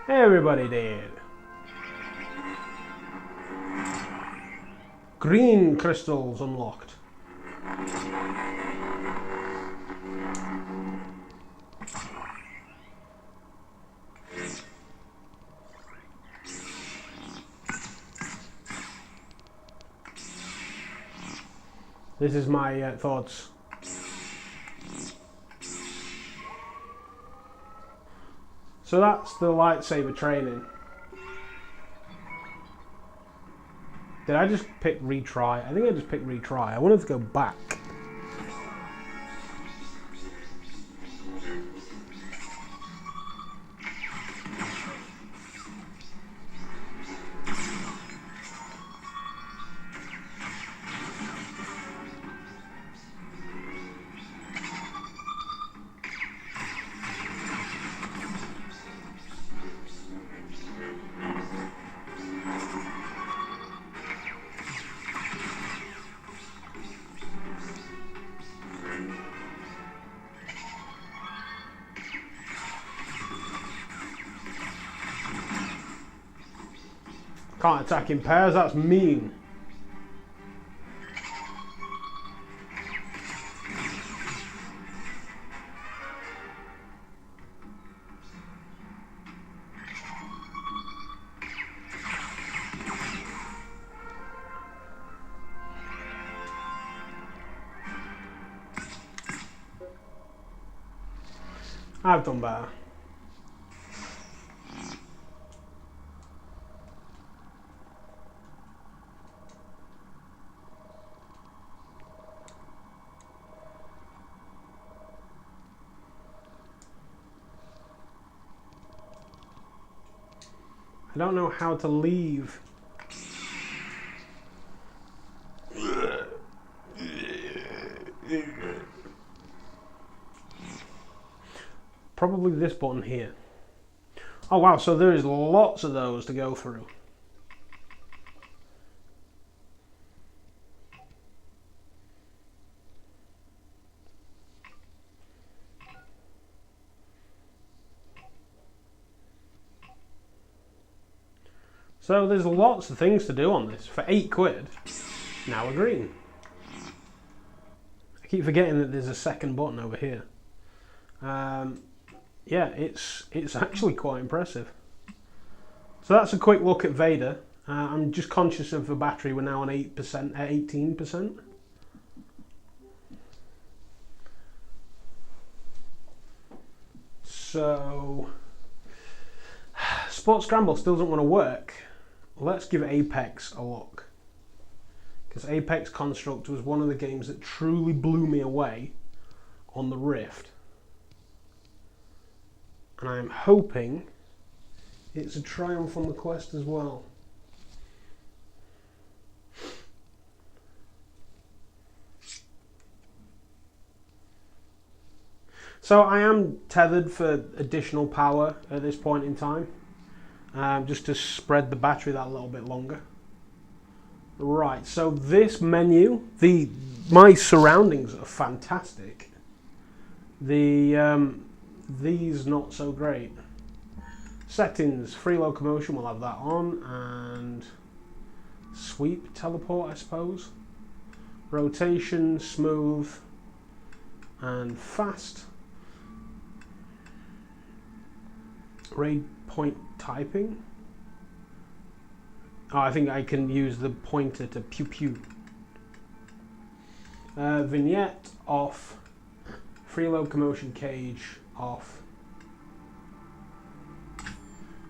Speaker 2: Everybody did. Green crystals unlocked. This is my thoughts. So that's the lightsaber training. Did I just pick retry? I think I just picked retry. I wanted to go back. Can't attack in pairs, that's mean. I've done better. I don't know how to leave. Probably this button here. Oh wow, so there is lots of those to go through. So there's lots of things to do on this for £8. Now we're green. I keep forgetting that there's a second button over here. Yeah, it's actually quite impressive. So that's a quick look at Vader. I'm just conscious of the battery. We're now on 8%, 18%. So Sport Scramble still doesn't want to work. Let's give Apex a look. Because Apex Construct was one of the games that truly blew me away on the Rift. And I am hoping it's a triumph on the Quest as well. So I am tethered for additional power at this point in time, just to spread the battery that little bit longer. Right, so this menu, my surroundings are fantastic. These not so great. Settings, free locomotion, we'll have that on, and sweep, teleport, I suppose. Rotation, smooth, and fast. Raid point typing. Oh, I think I can use the pointer to pew pew. Vignette off. Free locomotion cage off.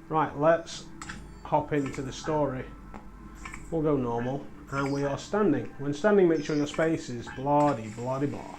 Speaker 2: Right, let's hop into the story. We'll go normal, and we are standing. When standing, make sure your space is blah-de blah-de blah.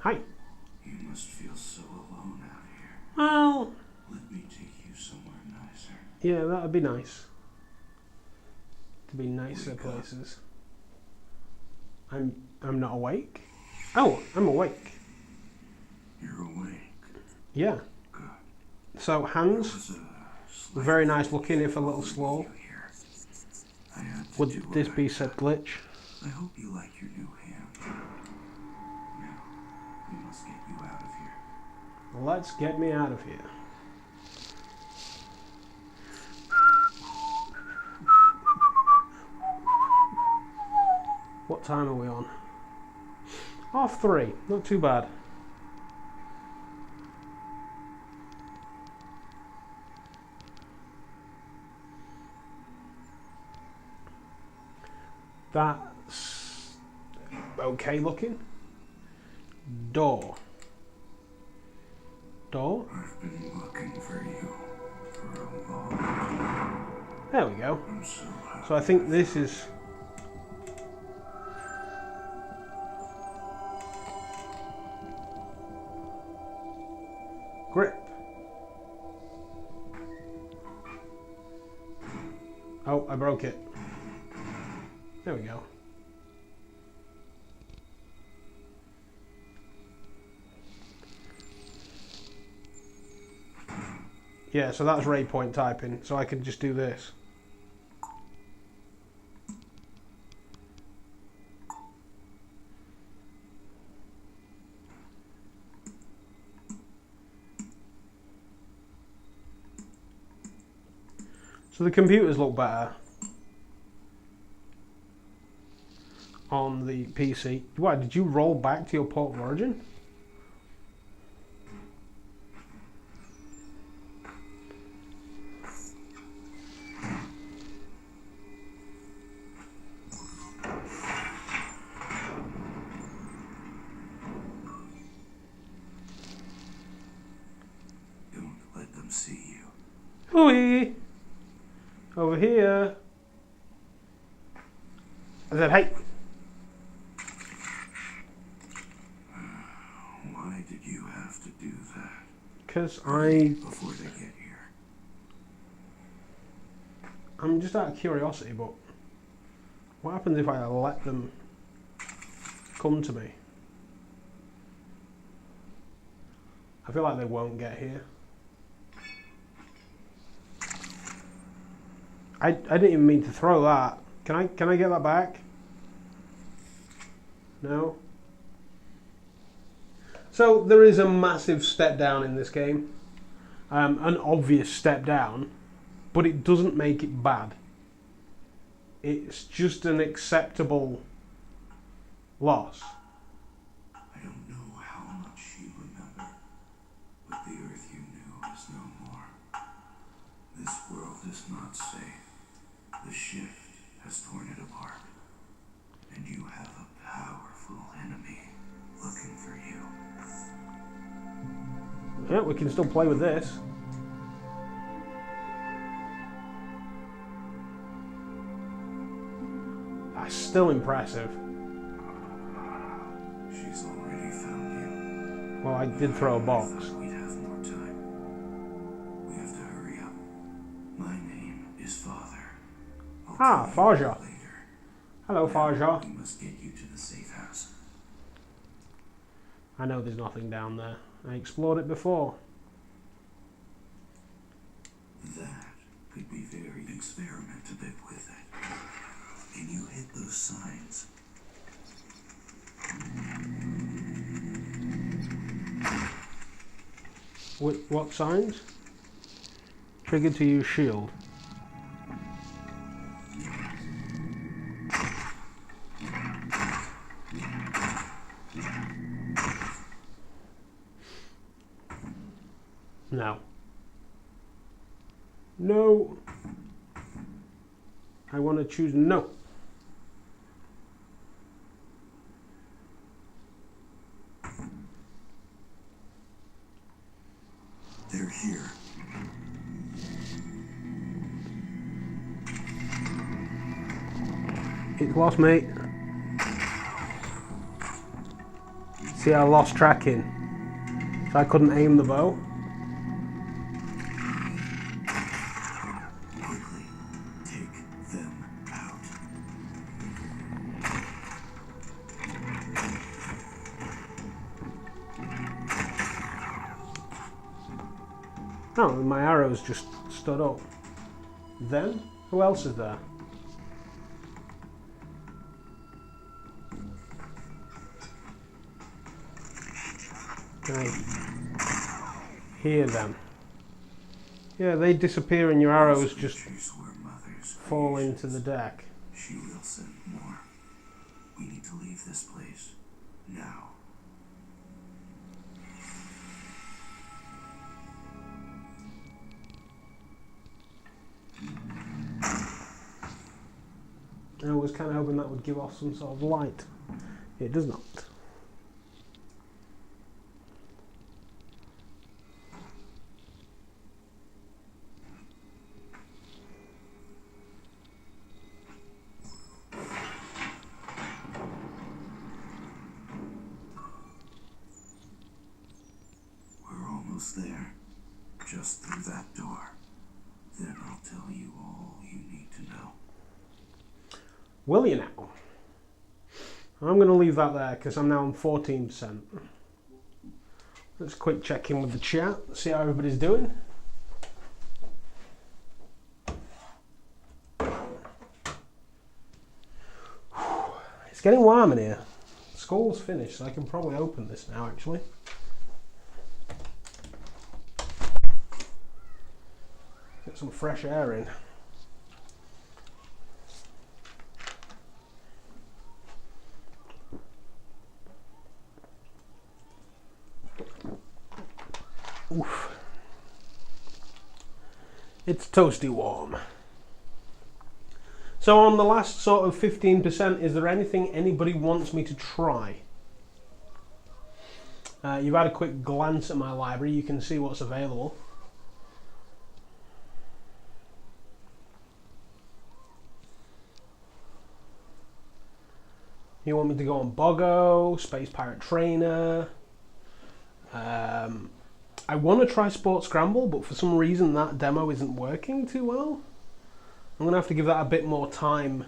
Speaker 2: Hi.
Speaker 7: You must feel so alone out here.
Speaker 2: Well,
Speaker 7: Let me take you somewhere nicer.
Speaker 2: yeah, that'd be nice. To be nicer places. I'm not awake. Oh, I'm awake.
Speaker 7: You're awake.
Speaker 2: Yeah.
Speaker 7: Good.
Speaker 2: So hands, very nice looking, if a little slow. Would this be said glitch?
Speaker 7: I hope you like your new hand. Now, we must get you out of here.
Speaker 2: Let's get me out of here. What time are we on? 3:30, not too bad. That's okay looking. Door. Door.
Speaker 7: I've been looking for you for a long time.
Speaker 2: There we go.
Speaker 7: I'm so happy.
Speaker 2: So I think this is... grip. Oh, I broke it. There we go. Yeah, so that's ray point typing, so I can just do this. So the computers look better on the PC. What, did you roll back to your port of origin?
Speaker 7: Don't let them see you.
Speaker 2: Hooey! Over here. I said, hey.
Speaker 7: Why did you have to do that?
Speaker 2: Because
Speaker 7: Before they get here.
Speaker 2: I'm just out of curiosity, but what happens if I let them come to me? I feel like they won't get here. I didn't even mean to throw that. Can I get that back? No. So there is a massive step down in this game, an obvious step down, but it doesn't make it bad. It's just an acceptable loss.
Speaker 7: I don't know how much you remember, not say. The shift has torn it apart. And you have a powerful enemy looking for you.
Speaker 2: Yeah, we can still play with this. That's still impressive.
Speaker 7: She's already found you.
Speaker 2: Well, I did throw a box.
Speaker 7: We'd have more time. We have to hurry up. My name is Father.
Speaker 2: Ah, Farja.
Speaker 7: Later.
Speaker 2: Hello, Farja.
Speaker 7: We must get you to the safe house.
Speaker 2: I know there's nothing down there. I explored it before.
Speaker 7: That could be very experiment a bit with it. Can you hit those signs?
Speaker 2: What signs? Triggered to use shield. No. No. I want to choose no.
Speaker 7: They're here.
Speaker 2: It's lost, mate. See, I lost tracking. So I couldn't aim the bow.
Speaker 7: Quickly, take them out.
Speaker 2: Oh, my arrows just stood up. Then, who else is there? Can I hear them? Yeah, they disappear and your arrows just fall into the deck.
Speaker 7: She will send more. We need to leave this place now.
Speaker 2: I was kind of hoping that would give off some sort of light. It does not.
Speaker 7: We're almost there. Just through that door. Then I'll tell you all you need to know.
Speaker 2: Will you now? I'm going to leave that there because I'm now on 14%. Let's quick check in with the chat, see how everybody's doing. It's getting warm in here. School's finished, so I can probably open this now actually. Get some fresh air in. Oof. It's toasty warm. So on the last sort of 15%, is there anything anybody wants me to try? You've had a quick glance at my library, you can see what's available. You want me to go on Boggo, Space Pirate Trainer. I want to try Sport Scramble, but for some reason that demo isn't working too well. I'm going to have to give that a bit more time,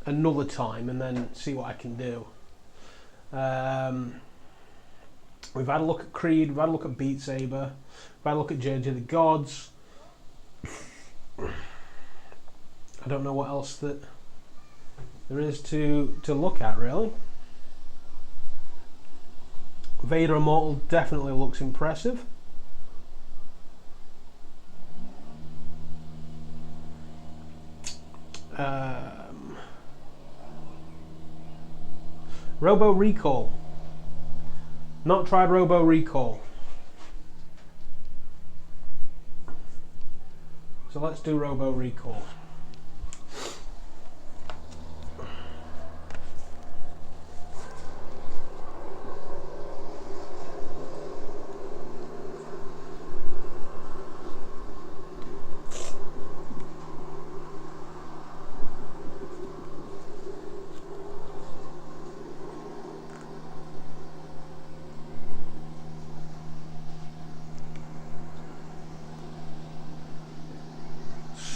Speaker 2: another time, and then see what I can do. We've had a look at Creed, we've had a look at Beat Saber, we've had a look at Journey to the Gods. I don't know what else that there is to look at, really. Vader Immortal definitely looks impressive. Robo Recall. Not tried Robo Recall. It's So let's do Robo Recall.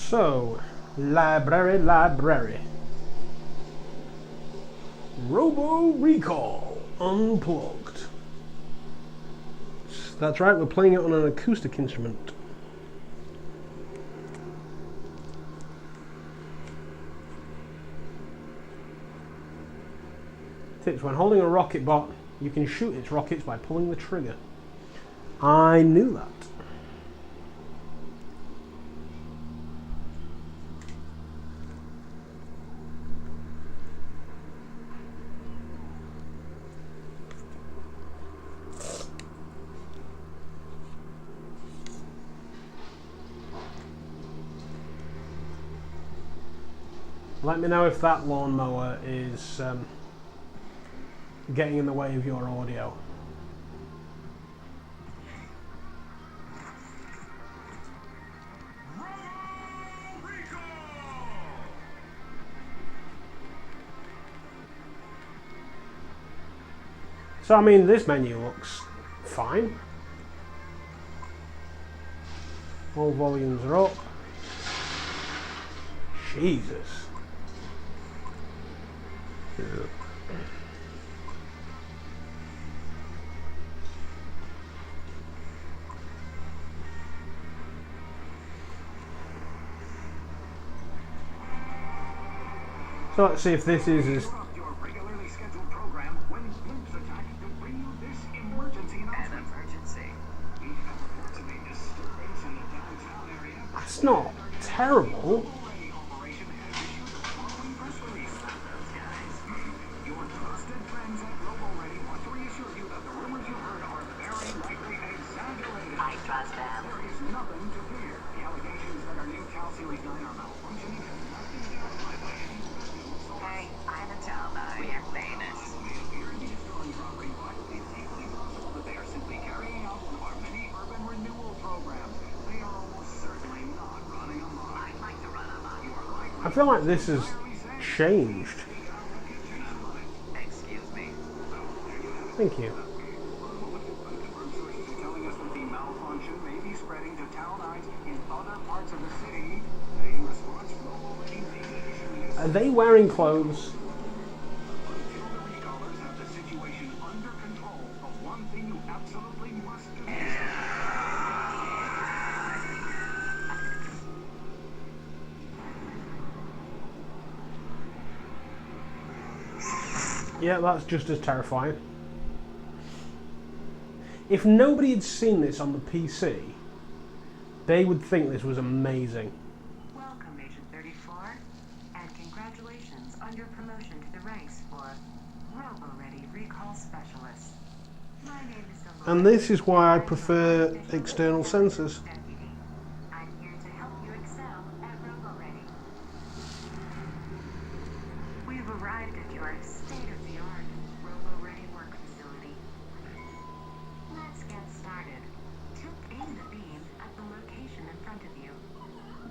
Speaker 2: So, library. Robo Recall Unplugged. That's right, we're playing it on an acoustic instrument. Tips: when holding a rocket bot, you can shoot its rockets by pulling the trigger. I knew that. Let me know if that lawnmower is getting in the way of your audio. So I mean, this menu looks fine. All volumes are up. Jesus. So let's see if this is as that's not terrible. I feel like this has changed.
Speaker 8: Excuse me.
Speaker 2: Thank you.
Speaker 7: Telling us that the malfunction may be spreading to townites in other parts of the city.
Speaker 2: Are they wearing clothes?
Speaker 7: Until the recallers have the situation under control, the one thing you absolutely must do.
Speaker 2: Yeah, that's just as terrifying. If nobody had seen this on the PC, they would think this was amazing.
Speaker 3: Welcome, Agent 34, and congratulations on your promotion to the ranks for Robo-Ready Recall Specialist. My name is Dolores.
Speaker 2: And this is why I prefer external sensors.
Speaker 3: Deputy. I'm here to help you excel at Robo-Ready. We've arrived at your state-of-the-art Robo-Ready work facility. Let's get started. Aim the beam at the location in front of you.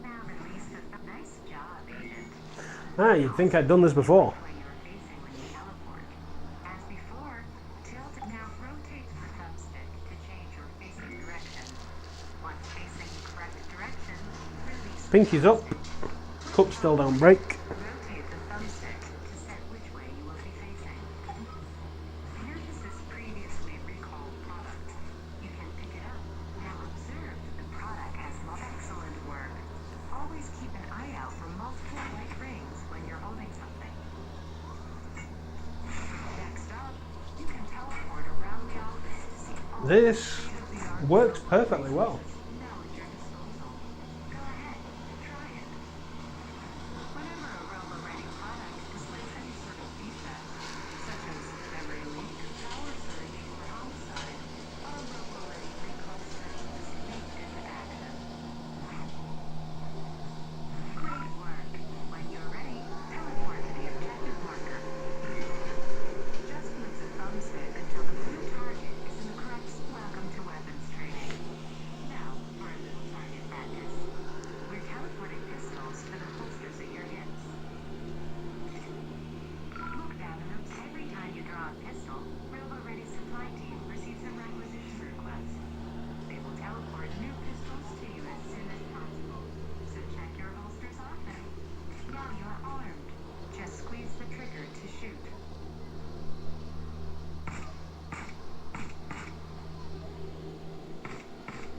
Speaker 3: Now release the nice job, Agent.
Speaker 2: Ah, you'd think I'd done this before.
Speaker 3: Where you are facing when you teleport. As before, tilt now rotate the thumbstick to change your facing direction. Once facing the correct direction, release the
Speaker 2: Pinky's up.
Speaker 3: thumbstick.
Speaker 2: Cup still don't break.
Speaker 3: Rotate the thumbstick to set which way you will be facing. Notice this previously recalled product. You can pick it up. Now observe that the product has excellent work. Always keep an eye out for multiple white rings when you're holding something. Next up, you can teleport around the office to see all
Speaker 2: This
Speaker 3: state-of-the-art
Speaker 2: works perfectly well.
Speaker 3: now at your disposal. Go ahead, try it. Whenever a Robo-Ready product displays any sort of defect, such as memory leak, power surge, or homicide, our Robo-Ready recall specialist leap into action.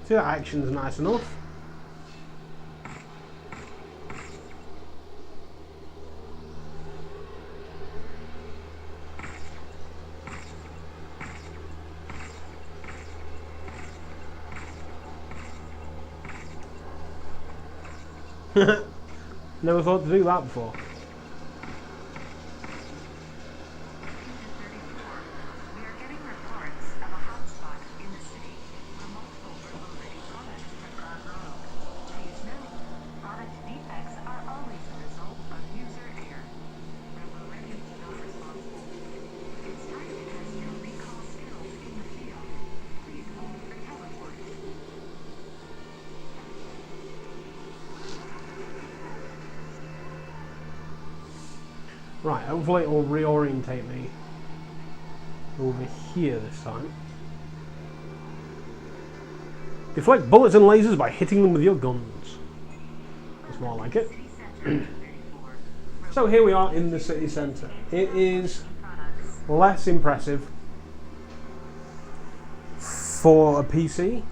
Speaker 2: See, that action's nice enough. Never thought to do that before.
Speaker 3: We are getting reports of a hotspot in the city where multiple verbal-ready products have gone rogue. Please note, product defects are always the result of user error. Verbal-ready is not responsible. It's time to test your recall skills in the field. Please hold for teleport.
Speaker 2: Right, hopefully it will reorientate me over here this time. Deflect bullets and lasers by hitting them with your guns. That's more like it. So here we are in the city centre. It is less impressive for a PC.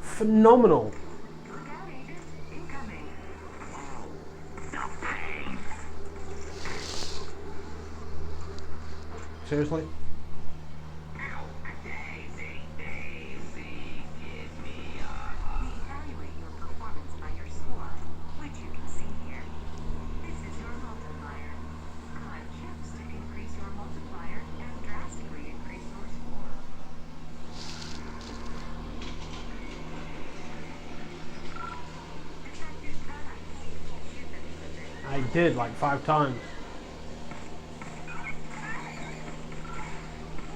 Speaker 2: Phenomenal.
Speaker 3: Look out, agent. Incoming.
Speaker 2: Seriously?
Speaker 3: We evaluate your performance by your score, which you can see here. This is your multiplier. Collect chips to increase your multiplier and drastically increase your score. Defective products. Shoot them to the bin.
Speaker 2: I did like 5 times.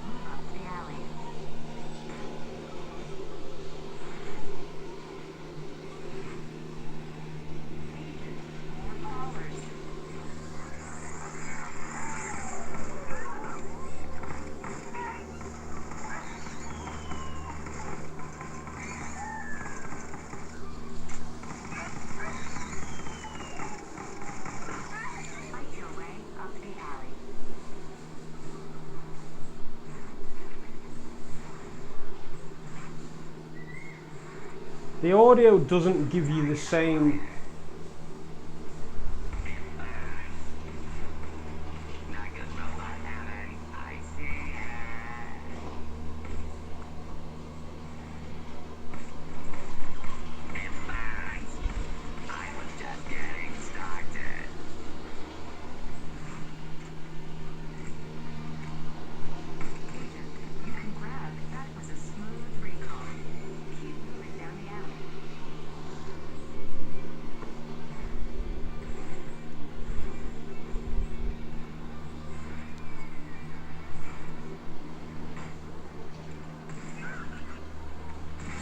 Speaker 3: Move up the alley. Agent, more callers. Fight your way up the alley.
Speaker 2: The audio doesn't give you the same.
Speaker 3: Agent, you can grab. That was a smooth recall. Keep moving down the alley.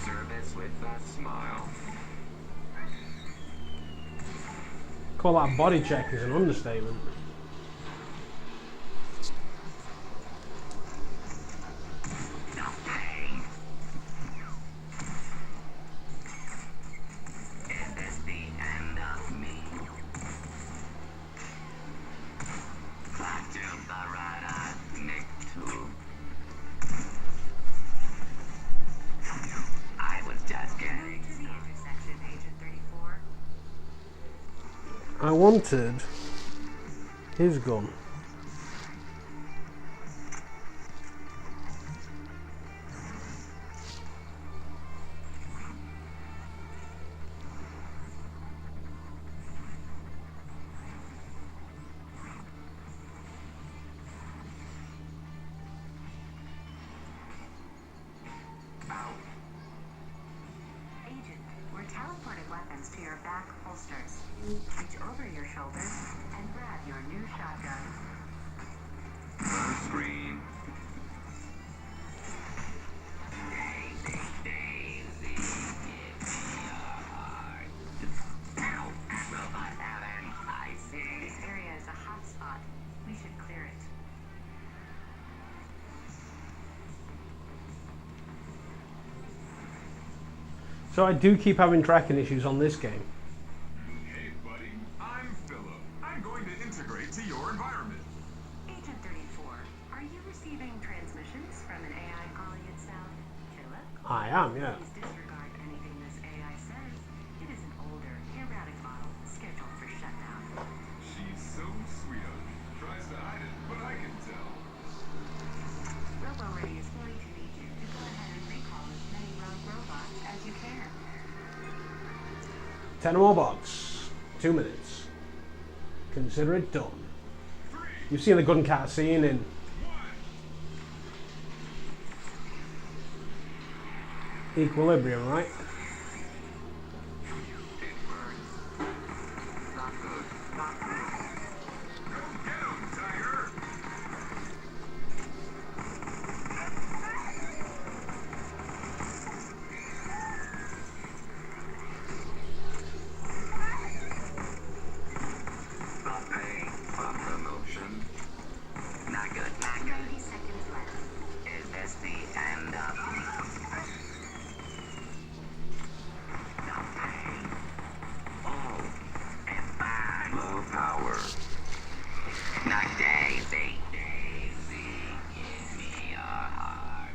Speaker 8: Service with a smile.
Speaker 2: Call that a body check is an understatement.
Speaker 8: Is this the end of me? Back to the rudder, Nick too. I was just getting
Speaker 3: To the intersection, Agent 34.
Speaker 2: I wanted his gun.
Speaker 3: Agent, we're teleporting weapons to your back holsters. Reach over your shoulders and grab your new shotgun.
Speaker 8: First screen. Daisy, Daisy, give me your heart. Ow! Robot Alan, I see.
Speaker 3: This area is a hot spot. We should clear it.
Speaker 2: So I do keep having tracking issues on this game.
Speaker 6: Hey, buddy. I'm Philip. I'm going to integrate to your environment.
Speaker 3: Agent 34, are you receiving transmissions from an AI calling itself Philip?
Speaker 2: I am, yeah.
Speaker 3: Please disregard any
Speaker 2: 10 more bots. 2 minutes. Consider it done. You've seen the gun cat scene in Equilibrium, right?
Speaker 8: Not good, not good.
Speaker 3: 90 seconds left.
Speaker 8: Is this the end of the pain? Oh, it's bad. Low power. Not Daisy. Daisy, give me your heart.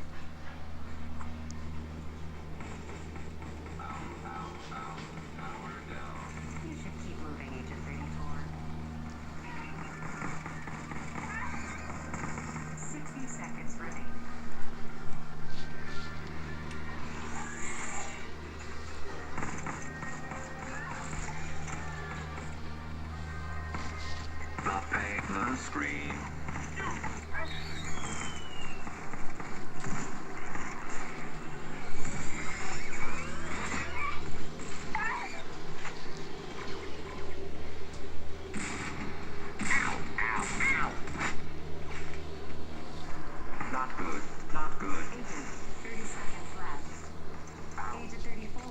Speaker 8: Power down.
Speaker 3: You should keep moving, Agent 34. 60 seconds remaining.
Speaker 8: The pain, the scream. Ow, ow, ow. Not good, not good.
Speaker 3: Agent, 30 seconds left. Agent 34,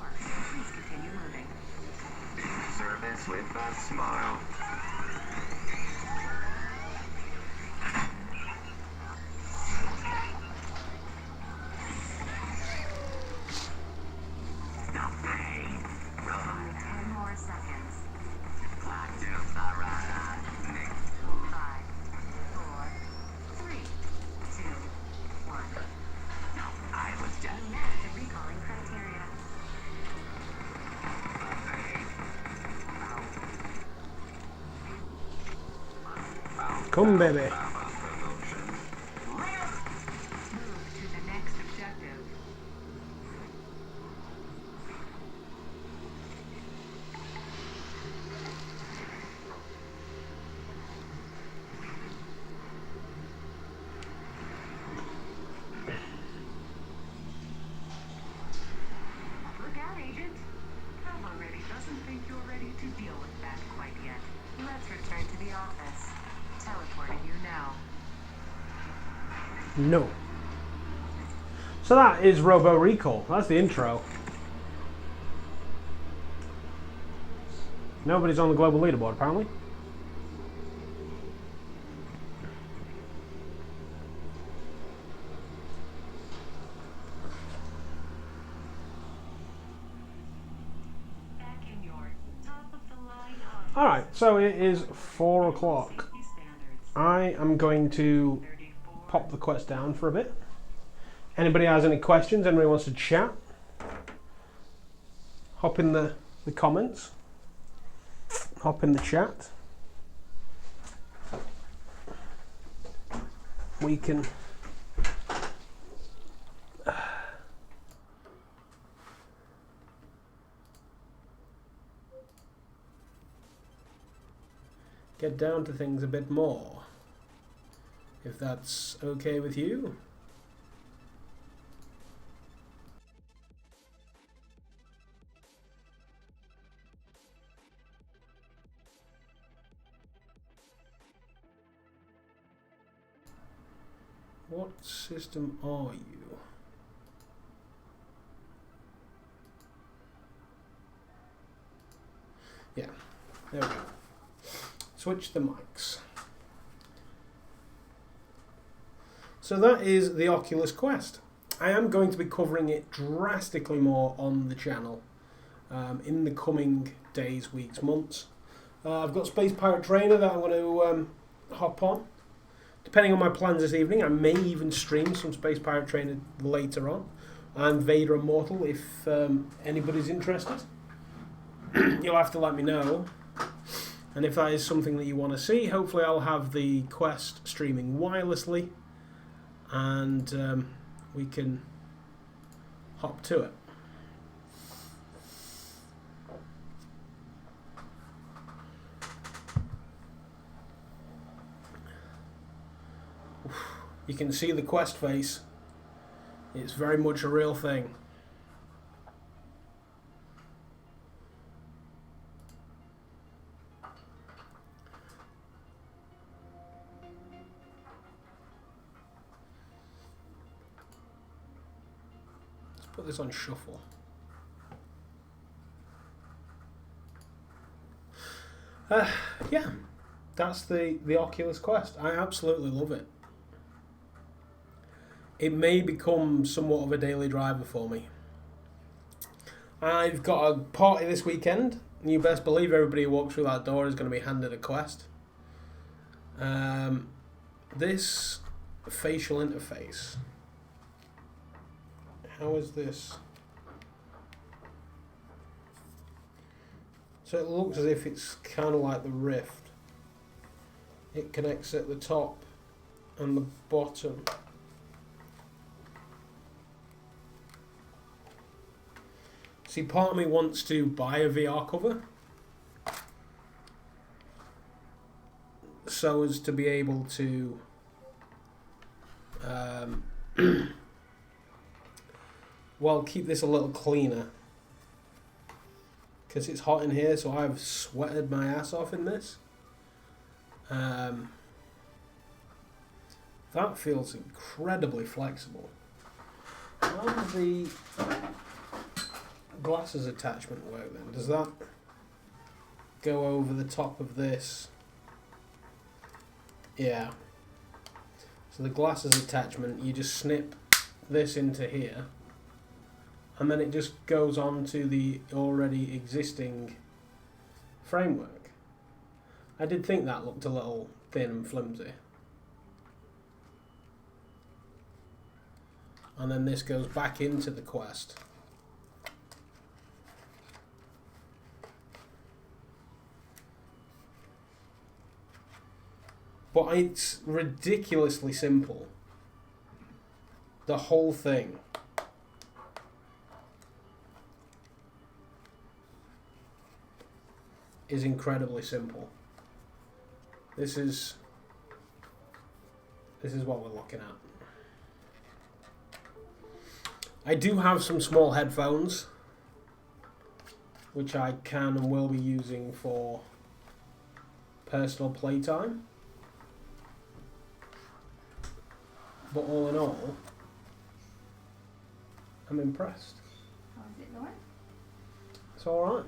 Speaker 3: please continue moving.
Speaker 8: Service with a smile. The pain. Run.
Speaker 3: 10 more seconds.
Speaker 8: Clock to the runner. Nick.
Speaker 3: 5, 4, 3, 2, 1.
Speaker 8: I was just
Speaker 3: You met the recalling criteria.
Speaker 8: the pain.
Speaker 2: Come, baby.
Speaker 8: Promotion.
Speaker 3: Move to the next objective. Look out, Agent. Tom already doesn't think you're ready to deal with that quite yet. Let's return to the office. Teleporting you now.
Speaker 2: No. So that is Robo Recall. That's the intro. Nobody's on the global leaderboard, apparently.
Speaker 3: Back in your top of the line office.
Speaker 2: Alright, so it is 4 o'clock.
Speaker 3: Safety standards.
Speaker 2: I am going to
Speaker 3: 34.
Speaker 2: pop the quest down for a bit. Anybody has any questions? Anybody wants to chat? Hop in the comments. Hop in the chat. We can get down to things a bit more, if that's okay with you. What system are you? Yeah, there we go. Switch the mics. So that is the Oculus Quest. I am going to be covering it drastically more on the channel in the coming days, weeks, months. I've got Space Pirate Trainer that I'm going to hop on. Depending on my plans this evening, I may even stream some Space Pirate Trainer later on. And Vader Immortal, if anybody's interested. You'll have to let me know. And if that is something that you want to see, hopefully I'll have the Quest streaming wirelessly. And we can hop to it. You can see the Quest face. It's very much a real thing. Let's put this on shuffle. Yeah, that's the Oculus Quest. I absolutely love it. It may become somewhat of a daily driver for me. I've got a party this weekend. You best believe everybody who walks through that door is going to be handed a Quest. This facial interface. How is this? So it looks as if it's kind of like the Rift. It connects at the top and the bottom. See, part of me wants to buy a VR cover so as to be able to well, keep this a little cleaner because it's hot in here, so I've sweated my ass off in this. That feels incredibly flexible. How does the glasses attachment work then? Does that go over the top of this? Yeah. So the glasses attachment, you just snip this into here, and then it just goes on to the already existing framework. I did think that looked a little thin and flimsy. And then this goes back into the Quest. But it's ridiculously simple. The whole thing. Is incredibly simple. This is what we're looking at. I do have some small headphones, which I can and will be using for personal playtime. But all in all, I'm impressed.
Speaker 9: How's it going?
Speaker 2: It's alright.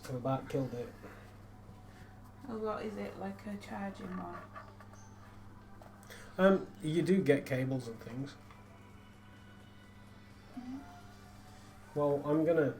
Speaker 2: I've about killed it.
Speaker 9: Oh, what is it, like a charging one?
Speaker 2: You do get cables and things. Well, I'm gonna